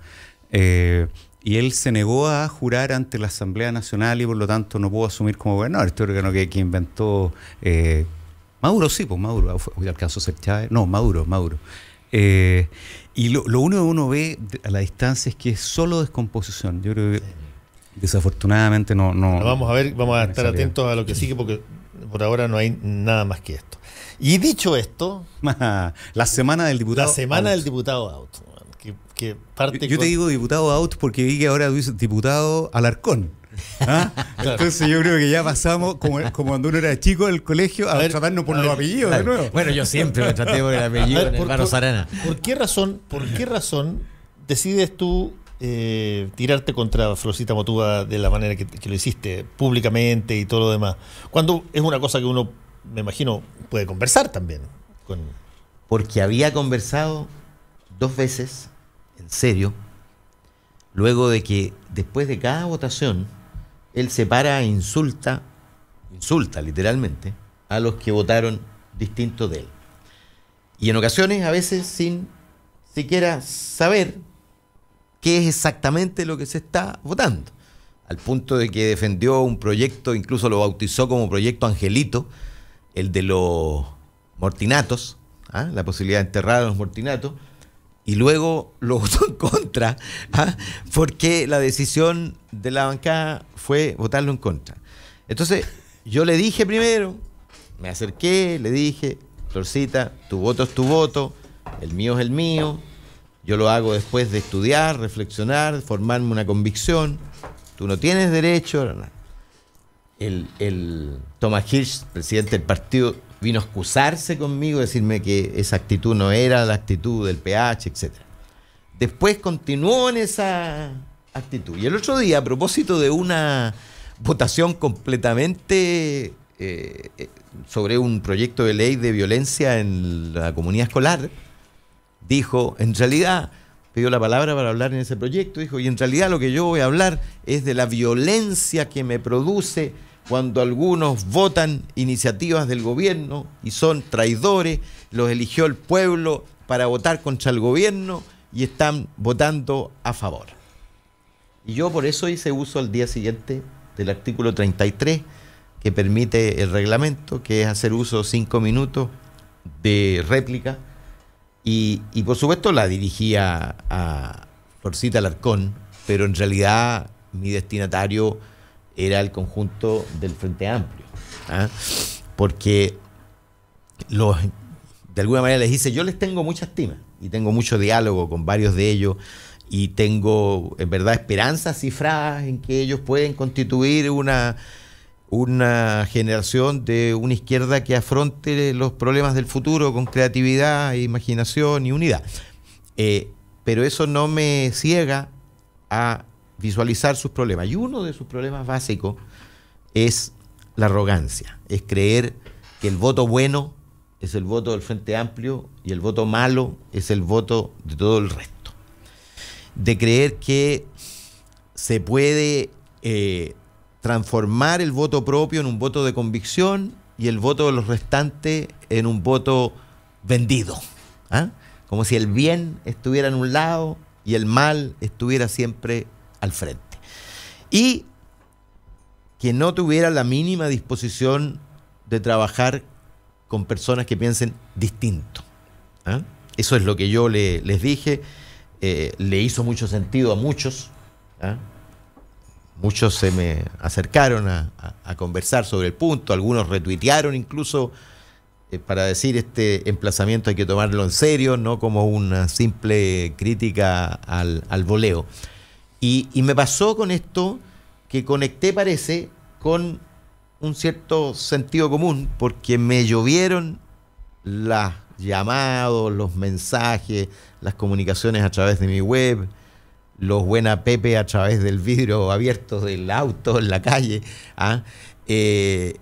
Y él se negó a jurar ante la Asamblea Nacional y por lo tanto no pudo asumir como gobernador. Este órgano que inventó Maduro, sí, pues Maduro, ¿alcanzó a ser Chávez? No, Maduro. Y lo único que uno ve a la distancia es que es solo descomposición. Yo creo que desafortunadamente no. Bueno, vamos a ver, vamos a estar salida. atentos a lo que sigue porque por ahora no hay nada más que esto. Y dicho esto, La semana del diputado. la semana out. del diputado out, que parte Yo te digo diputado out porque vi que ahora tú dices diputado Alarcón. ¿Ah? Entonces yo creo que ya pasamos, como cuando uno era chico del colegio, a ver, tratarnos por a los ver, apellidos de nuevo. Bueno, yo siempre me traté por el apellido A ver, en el Barros Arana. ¿Por qué razón decides tú tirarte contra Florcita Motúa de la manera que lo hiciste, públicamente y todo lo demás? Cuando es una cosa que uno, me imagino, puede conversar también con... Porque había conversado 2 veces, en serio, luego de que después de cada votación, él se para e insulta literalmente, a los que votaron distinto de él. Y en ocasiones, a veces, sin siquiera saber qué es exactamente lo que se está votando. Al punto de que defendió un proyecto, incluso lo bautizó como Proyecto Angelito, el de los mortinatos, la posibilidad de enterrar a los mortinatos, y luego lo votó en contra, porque la decisión de la bancada fue votarlo en contra. Entonces, yo le dije primero, me acerqué, le dije, Florcita, tu voto es tu voto, el mío es el mío, yo lo hago después de estudiar, reflexionar, formarme una convicción, tú no tienes derecho. El Thomas Hirsch, presidente del partido, vino a excusarse conmigo, decirme que esa actitud no era la actitud del PH, etc. Después continuó en esa actitud. Y el otro día, a propósito de una votación completamente sobre un proyecto de ley de violencia en la comunidad escolar, dijo, en realidad, pidió la palabra para hablar en ese proyecto, dijo, y en realidad lo que yo voy a hablar es de la violencia que me produce cuando algunos votan iniciativas del gobierno y son traidores, los eligió el pueblo para votar contra el gobierno y están votando a favor. Y yo por eso hice uso al día siguiente del artículo 33 que permite el reglamento, que es hacer uso 5 minutos de réplica y por supuesto la dirigía a Florcita Alarcón, pero en realidad mi destinatario era el conjunto del Frente Amplio, porque de alguna manera les dice, yo les tengo mucha estima y tengo mucho diálogo con varios de ellos y tengo en verdad esperanzas cifradas en que ellos pueden constituir una generación de una izquierda que afronte los problemas del futuro con creatividad, imaginación y unidad. Pero eso no me ciega a visualizar sus problemas. Y uno de sus problemas básicos es la arrogancia, es creer que el voto bueno es el voto del Frente Amplio y el voto malo es el voto de todo el resto. De creer que se puede transformar el voto propio en un voto de convicción y el voto de los restantes en un voto vendido. ¿Ah? Como si el bien estuviera en un lado y el mal estuviera siempre al frente. Y que no tuviera la mínima disposición de trabajar con personas que piensen distinto. ¿Ah? Eso es lo que yo les dije. Le hizo mucho sentido a muchos. ¿Ah? Muchos se me acercaron a conversar sobre el punto, algunos retuitearon incluso para decir este emplazamiento hay que tomarlo en serio, no como una simple crítica al voleo. Y me pasó con esto que conecté, parece, con un cierto sentido común, porque me llovieron los llamados, los mensajes, las comunicaciones a través de mi web, los buena Pepe a través del vidrio abierto del auto en la calle,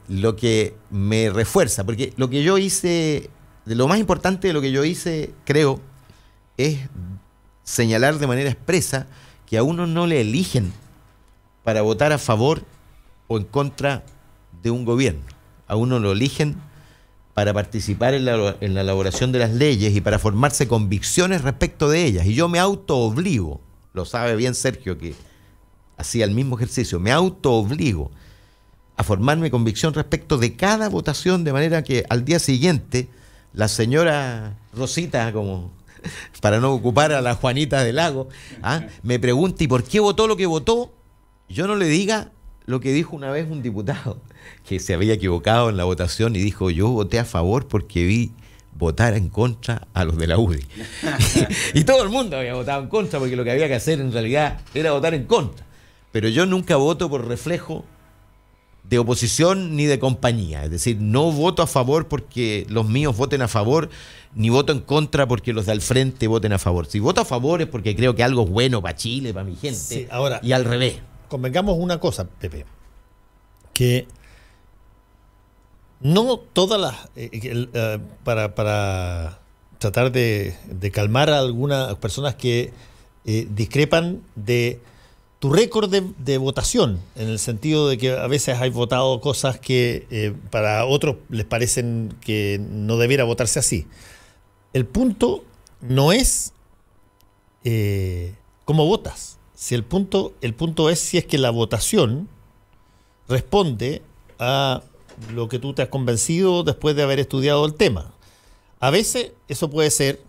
lo que me refuerza, porque lo que yo hice, lo más importante de lo que yo hice, creo, es señalar de manera expresa que a uno no le eligen para votar a favor o en contra de un gobierno. A uno lo eligen para participar en la elaboración de las leyes y para formarse convicciones respecto de ellas. Y yo me autoobligo, lo sabe bien Sergio, que hacía el mismo ejercicio, me autoobligo a formarme convicción respecto de cada votación, de manera que al día siguiente la señora Rosita, como para no ocupar a la Juanita del Lago, me pregunta ¿y por qué votó lo que votó? Yo no le diga lo que dijo una vez un diputado, que se había equivocado en la votación y dijo, yo voté a favor porque vi votar en contra a los de la UDI. Y todo el mundo había votado en contra porque lo que había que hacer en realidad era votar en contra. Pero yo nunca voto por reflejo de oposición ni de compañía. Es decir, no voto a favor porque los míos voten a favor, ni voto en contra porque los de al frente voten a favor. Si voto a favor es porque creo que algo es bueno para Chile, para mi gente, sí, ahora, y al revés. Convengamos una cosa, Pepe, que no todas las... para tratar de calmar a algunas personas que discrepan de tu récord de votación, en el sentido de que a veces hay votado cosas que para otros les parecen que no debiera votarse así. El punto no es cómo votas. Si el punto es si es que la votación responde a lo que tú te has convencido después de haber estudiado el tema. A veces eso puede ser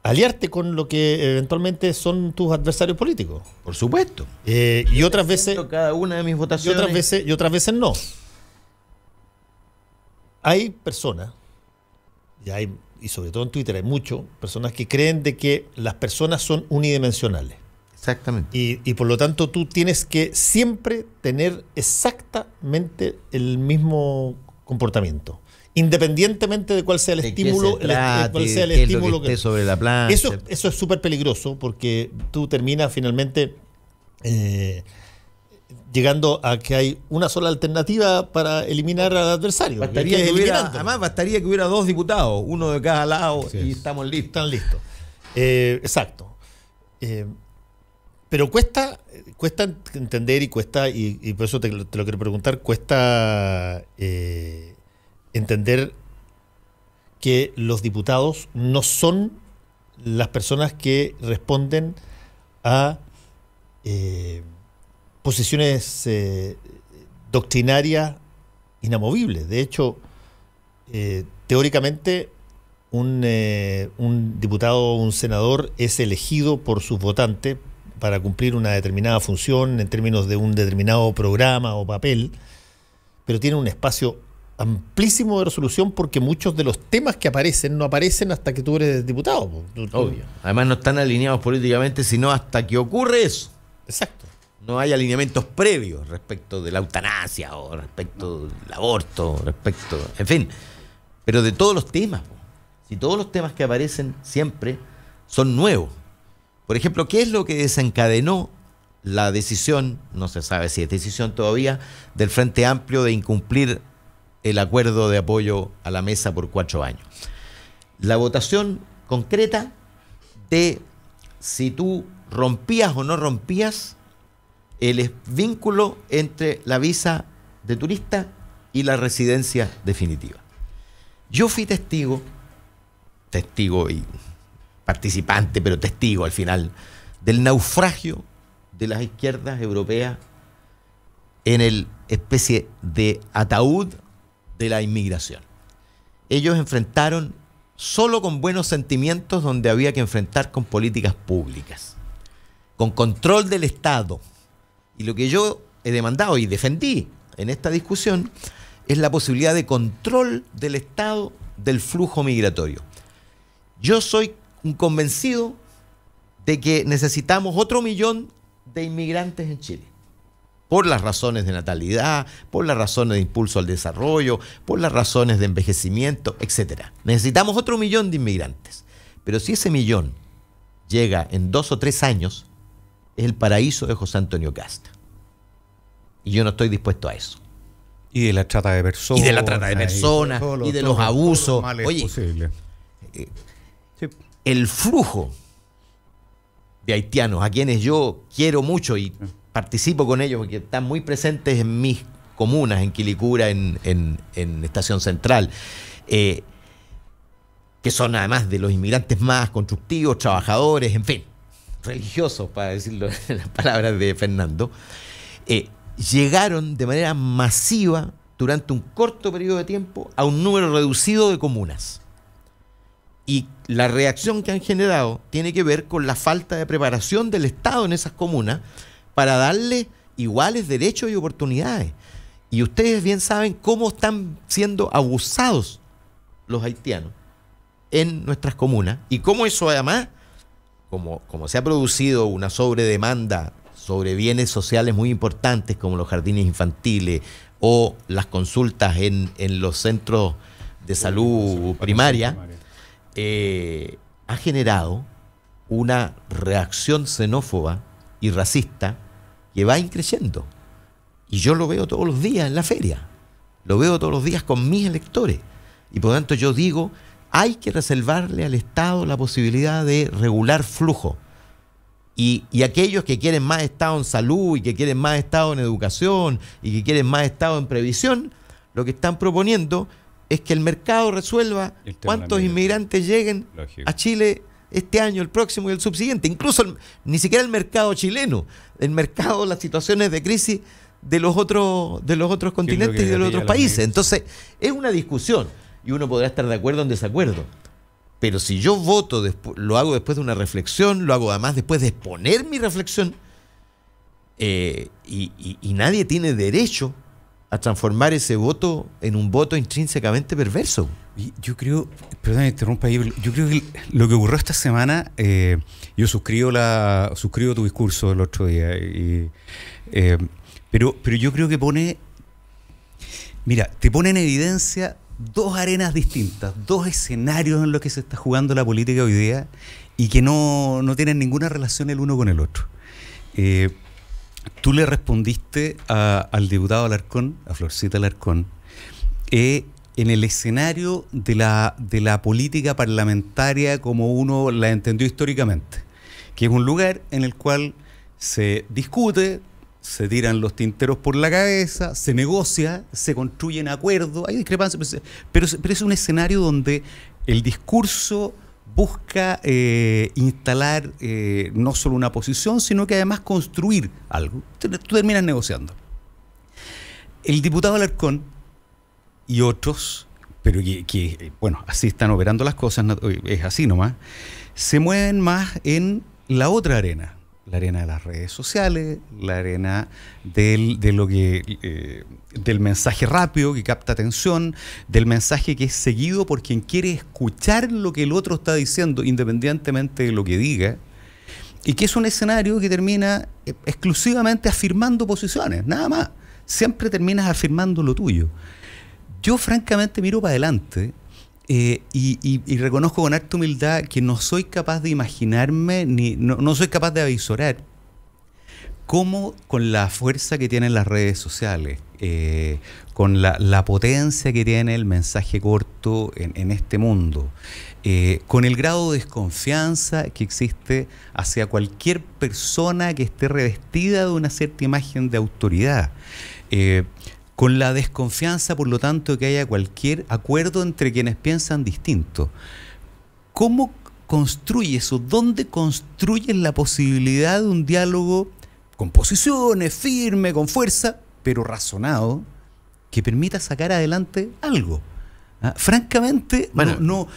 aliarte con lo que eventualmente son tus adversarios políticos. Por supuesto. Y otras veces cada una de mis votaciones y otras veces no. Hay personas, y sobre todo en Twitter hay muchas personas que creen de que las personas son unidimensionales. Exactamente. Y por lo tanto tú tienes que siempre tener exactamente el mismo comportamiento, independientemente de cuál sea el estímulo, cuál sea el estímulo que esté sobre la plancha. Eso es súper peligroso, porque tú terminas finalmente llegando a que hay una sola alternativa para eliminar al adversario. Además bastaría que hubiera 2 diputados, uno de cada lado, y estamos listos. Están listos. Exacto. Pero cuesta entender y por eso te lo quiero preguntar, cuesta entender que los diputados no son las personas que responden a posiciones doctrinarias inamovibles. De hecho, teóricamente un diputado o un senador es elegido por sus votantes para cumplir una determinada función en términos de un determinado programa o papel, pero tiene un espacio amplísimo de resolución porque muchos de los temas que aparecen no aparecen hasta que tú eres diputado. Obvio. Además no están alineados políticamente, sino hasta que ocurre eso. Exacto. No hay alineamientos previos respecto de la eutanasia o respecto del aborto, respecto... En fin, pero de todos los temas. Si todos los temas que aparecen siempre son nuevos. Por ejemplo, ¿qué es lo que desencadenó la decisión, no se sabe si es decisión todavía, del Frente Amplio de incumplir el acuerdo de apoyo a la mesa por 4 años? La votación concreta de si tú rompías o no rompías el vínculo entre la visa de turista y la residencia definitiva. Yo fui testigo y participante, pero testigo al final, del naufragio de las izquierdas europeas en el especie de ataúd de la inmigración. Ellos enfrentaron solo con buenos sentimientos donde había que enfrentar con políticas públicas, con control del Estado. Y lo que yo he demandado y defendí en esta discusión es la posibilidad de control del Estado del flujo migratorio. Yo soy un convencido de que necesitamos otro 1 millón de inmigrantes en Chile, por las razones de natalidad, por las razones de impulso al desarrollo, por las razones de envejecimiento, etc. Necesitamos otro 1 millón de inmigrantes. Pero si ese 1 millón llega en 2 o 3 años, es el paraíso de José Antonio Kast. Y yo no estoy dispuesto a eso. Y de la trata de personas. Y de la trata de personas, y de los abusos. Oye, el flujo de haitianos, a quienes yo quiero mucho y participo con ellos porque están muy presentes en mis comunas, en Quilicura, en Estación Central, que son además de los inmigrantes más constructivos, trabajadores, en fin, religiosos, para decirlo en las palabras de Fernando, llegaron de manera masiva durante un corto periodo de tiempo a un número reducido de comunas. Y la reacción que han generado tiene que ver con la falta de preparación del Estado en esas comunas para darle iguales derechos y oportunidades. Y ustedes bien saben cómo están siendo abusados los haitianos en nuestras comunas y cómo eso además, como se ha producido una sobredemanda sobre bienes sociales muy importantes como los jardines infantiles o las consultas en los centros de salud primaria, ha generado una reacción xenófoba y racista que va increciendo. Y yo lo veo todos los días en la feria, lo veo todos los días con mis electores. Y por lo tanto yo digo, hay que reservarle al Estado la posibilidad de regular flujo. Y aquellos que quieren más Estado en salud y que quieren más Estado en educación y que quieren más Estado en previsión, lo que están proponiendo es que el mercado resuelva cuántos inmigrantes lleguen a Chile este año, el próximo y el subsiguiente. Incluso ni siquiera el mercado chileno, el mercado, las situaciones de crisis de los otros continentes y de los otros países. Entonces, es una discusión y uno podrá estar de acuerdo o en desacuerdo. Pero si yo voto, lo hago después de una reflexión, lo hago además después de exponer mi reflexión, y nadie tiene derecho a transformar ese voto en un voto intrínsecamente perverso. Y yo creo, perdón, me interrumpa ahí, yo creo que lo que ocurrió esta semana, yo suscribo tu discurso del otro día, pero yo creo que te pone en evidencia dos arenas distintas, dos escenarios en los que se está jugando la política hoy día y que no tienen ninguna relación el uno con el otro. Tú le respondiste al diputado Alarcón, a Florcita Alarcón, en el escenario de la política parlamentaria como uno la entendió históricamente, que es un lugar en el cual se discute, se tiran los tinteros por la cabeza, se negocia, se construyen acuerdos, hay discrepancias, pero es un escenario donde el discurso busca instalar no solo una posición, sino que además construir algo. Tú terminas negociando. El diputado Alarcón y otros, pero que así están operando las cosas, es así nomás, se mueven más en la otra arena. La arena de las redes sociales, la arena del mensaje rápido que capta atención, del mensaje que es seguido por quien quiere escuchar lo que el otro está diciendo, independientemente de lo que diga, y que es un escenario que termina exclusivamente afirmando posiciones, nada más. Siempre terminas afirmando lo tuyo. Yo francamente miro para adelante y reconozco con harta humildad que no soy capaz de imaginarme, no soy capaz de avisorar cómo con la fuerza que tienen las redes sociales, con la potencia que tiene el mensaje corto en este mundo, con el grado de desconfianza que existe hacia cualquier persona que esté revestida de una cierta imagen de autoridad, con la desconfianza, por lo tanto, que haya cualquier acuerdo entre quienes piensan distinto. ¿Cómo construyes o dónde construyes la posibilidad de un diálogo con posiciones, firme, con fuerza, pero razonado, que permita sacar adelante algo? Francamente, bueno, no.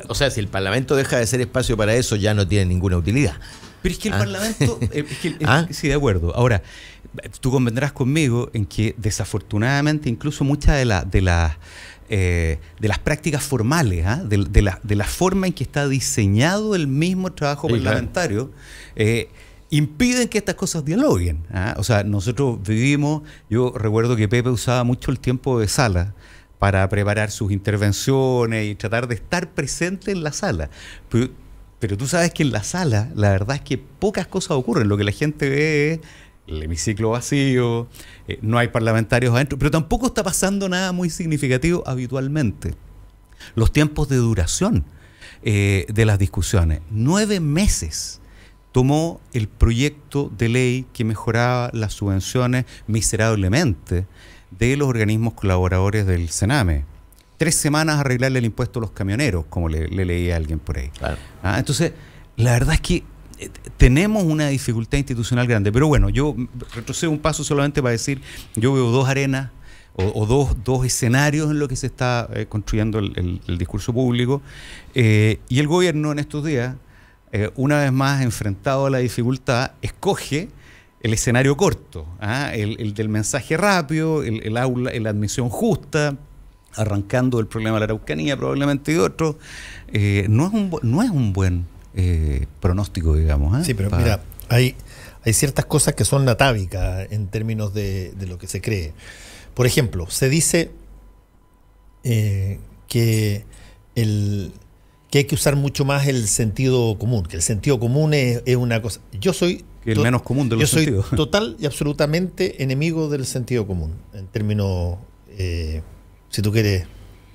O sea, si el Parlamento deja de ser espacio para eso, ya no tiene ninguna utilidad. Pero es que el Parlamento... sí, de acuerdo. Ahora, tú convendrás conmigo en que desafortunadamente incluso muchas de las prácticas formales, de la forma en que está diseñado el mismo trabajo parlamentario, impiden que estas cosas dialoguen. O sea, nosotros vivimos... Yo recuerdo que Pepe usaba mucho el tiempo de sala para preparar sus intervenciones y tratar de estar presente en la sala. Pero tú sabes que en la sala, la verdad es que pocas cosas ocurren. Lo que la gente ve es el hemiciclo vacío, no hay parlamentarios adentro, pero tampoco está pasando nada muy significativo habitualmente. Los tiempos de duración de las discusiones. 9 meses tomó el proyecto de ley que mejoraba las subvenciones miserablemente de los organismos colaboradores del Sename. 3 semanas arreglarle el impuesto a los camioneros, como le leía a alguien por ahí. Claro. Entonces, la verdad es que tenemos una dificultad institucional grande. Pero bueno, yo retrocedo un paso solamente para decir, yo veo 2 arenas o dos escenarios en lo que se está construyendo el discurso público. Y el gobierno en estos días, una vez más enfrentado a la dificultad, escoge el escenario corto, el del mensaje rápido, la admisión justa, arrancando el problema de la Araucanía probablemente y otros. No es un buen pronóstico, digamos. Sí, pero mira, hay ciertas cosas que son atávicas en términos de lo que se cree. Por ejemplo, se dice que hay que usar mucho más el sentido común, que el sentido común es una cosa. Yo soy el menos común de los sentidos. Yo soy total y absolutamente enemigo del sentido común, en términos, si tú quieres...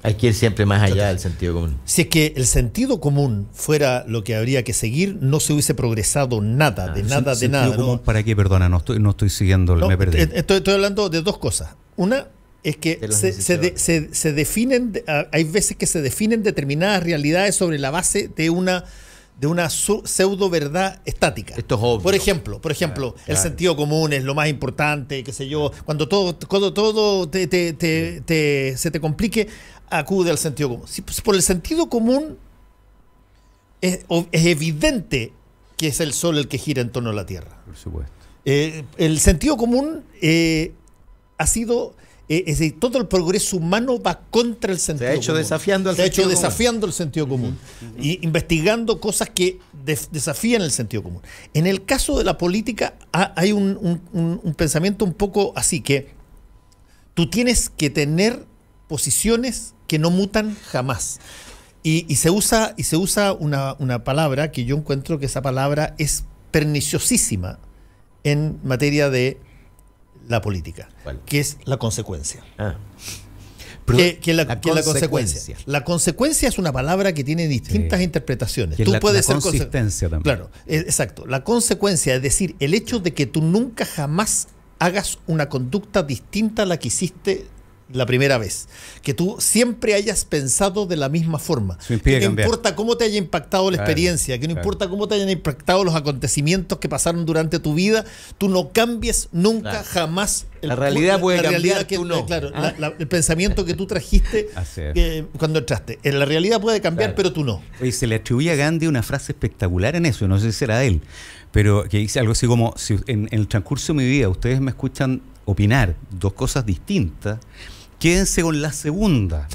Hay que ir siempre más allá del sentido común. Si es que el sentido común fuera lo que habría que seguir, no se hubiese progresado nada, de nada. ¿Común para qué? Perdona, no estoy siguiendo, me perdí. Estoy hablando de 2 cosas. Una es que se definen, hay veces que se definen determinadas realidades sobre la base de una pseudo verdad estática. Esto es obvio. Por ejemplo, el sentido común es lo más importante, qué sé yo. Cuando todo se te complique, acude al sentido común. Si por el sentido común es evidente que es el sol el que gira en torno a la Tierra. Por supuesto. El sentido común ha sido... Es decir, todo el progreso humano va contra el sentido común. Se ha hecho desafiando el sentido común. Y investigando cosas que desafían el sentido común. En el caso de la política hay un pensamiento un poco así, que tú tienes que tener posiciones que no mutan jamás. Y se usa una palabra que yo encuentro que esa palabra es perniciosísima en materia de la política, que es la consecuencia. ¿Qué es la consecuencia? La consecuencia es una palabra que tiene distintas interpretaciones. Tú puedes ser consistencia también. Claro, exacto. La consecuencia, es decir, el hecho de que tú nunca jamás hagas una conducta distinta a la que hiciste la primera vez, que tú siempre hayas pensado de la misma forma, que no importa cómo te haya impactado la experiencia, que no importa cómo te hayan impactado los acontecimientos que pasaron durante tu vida, tú no cambies nunca jamás la realidad puede cambiar, tú no. Claro, el pensamiento que tú trajiste cuando entraste, la realidad puede cambiar, pero tú no. Oye, se le atribuye a Gandhi una frase espectacular en eso, no sé si será él, pero que dice algo así como: si en el transcurso de mi vida ustedes me escuchan opinar 2 cosas distintas, quédense con la segunda,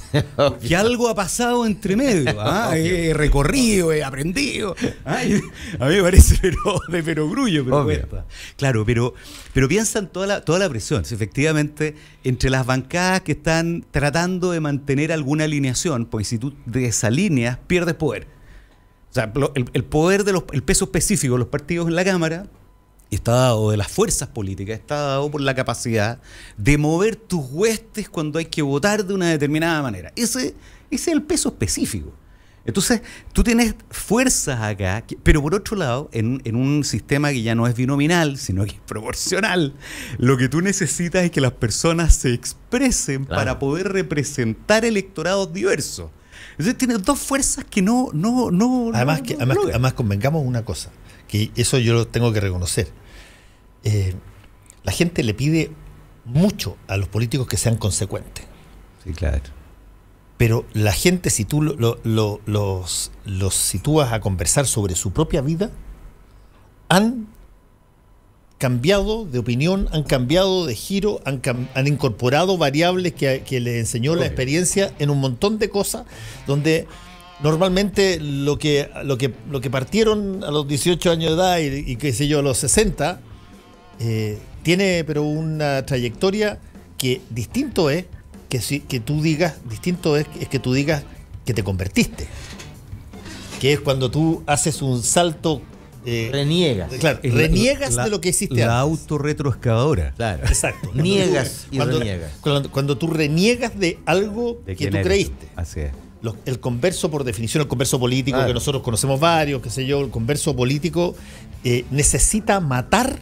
que algo ha pasado entre medio. He recorrido, he aprendido. A mí me parece de perogrullo, pero cuesta. Claro, pero piensan toda la presión. Efectivamente, entre las bancadas que están tratando de mantener alguna alineación, porque si tú desalineas, pierdes poder. O sea, el poder el peso específico de los partidos en la Cámara está dado, de las fuerzas políticas, está dado por la capacidad de mover tus huestes cuando hay que votar de una determinada manera. Ese es el peso específico. Entonces, tú tienes fuerzas acá, pero por otro lado, en un sistema que ya no es binominal, sino que es proporcional, lo que tú necesitas es que las personas se expresen para poder representar electorados diversos. Entonces, tienes dos fuerzas que no además convengamos una cosa, que eso yo lo tengo que reconocer. La gente le pide mucho a los políticos que sean consecuentes. Sí, claro. Pero la gente, si tú los sitúas a conversar sobre su propia vida, han cambiado de opinión, han cambiado de giro, han incorporado variables que les enseñó la experiencia en un montón de cosas, donde normalmente lo que partieron a los 18 años de edad y qué sé yo, a los 60, tiene pero una trayectoria que distinto es que tú digas que te convertiste, que es cuando tú haces un salto, reniegas. Claro, reniegas de lo que hiciste antes. La autorretroexcavadora. Claro. Exacto. Niegas y reniegas. Cuando tú reniegas de algo que tú creíste. Así es. El converso, por definición, el converso político, que nosotros conocemos varios, qué sé yo, el converso político necesita matar,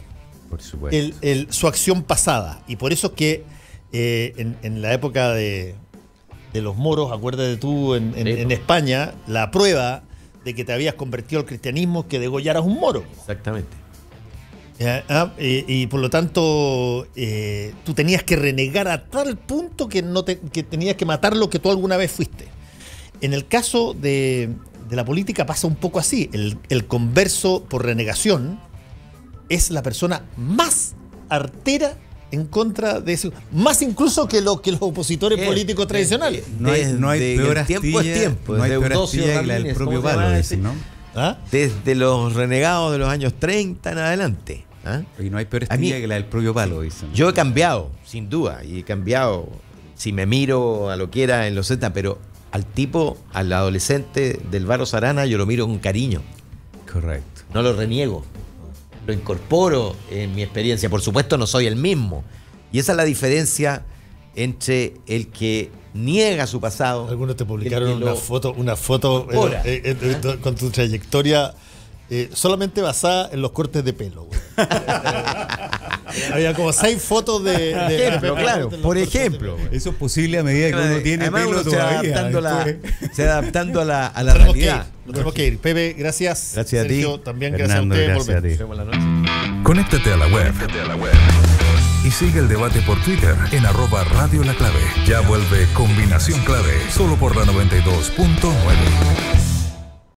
por supuesto, su acción pasada. Y por eso es que en la época de los moros, acuérdate tú, en España, la prueba de que te habías convertido al cristianismo es que degollaras un moro. Exactamente. Y por lo tanto, tú tenías que renegar a tal punto que tenías que matar lo que tú alguna vez fuiste. En el caso de la política pasa un poco así. El converso por renegación es la persona más artera en contra de eso, más incluso que los opositores políticos tradicionales. No hay peor astilla, tiempo es tiempo. no hay Desde peor Eudosio astilla que la del Ramírez, propio ¿cómo se palo, llama dicen, ¿no? Desde los renegados de los años 30 en adelante. Y no hay peor astilla que la del propio palo, dicen. Yo he cambiado, sin duda, y he cambiado, si me miro a lo que era en los 70, pero al tipo, al adolescente del Varo Sarana, yo lo miro con cariño. Correcto. No lo reniego. Lo incorporo en mi experiencia. Por supuesto, no soy el mismo. Y esa es la diferencia entre el que niega su pasado. Algunos te publicaron una foto con tu trayectoria solamente basada en los cortes de pelo. Había como 6 fotos de ejemplo, claro, por ejemplo. Eso es posible a medida que uno tiene además pelo uno todavía. se adaptando a la realidad. Nos tenemos que ir. Pepe, gracias. Gracias Sergio, a ti. También Fernando, gracias a ustedes. gracias a ti. Nos vemos la noche. Conéctate a la web. Y sigue el debate por Twitter en @Radio La Clave. Ya vuelve Combinación Clave, solo por la 92.9.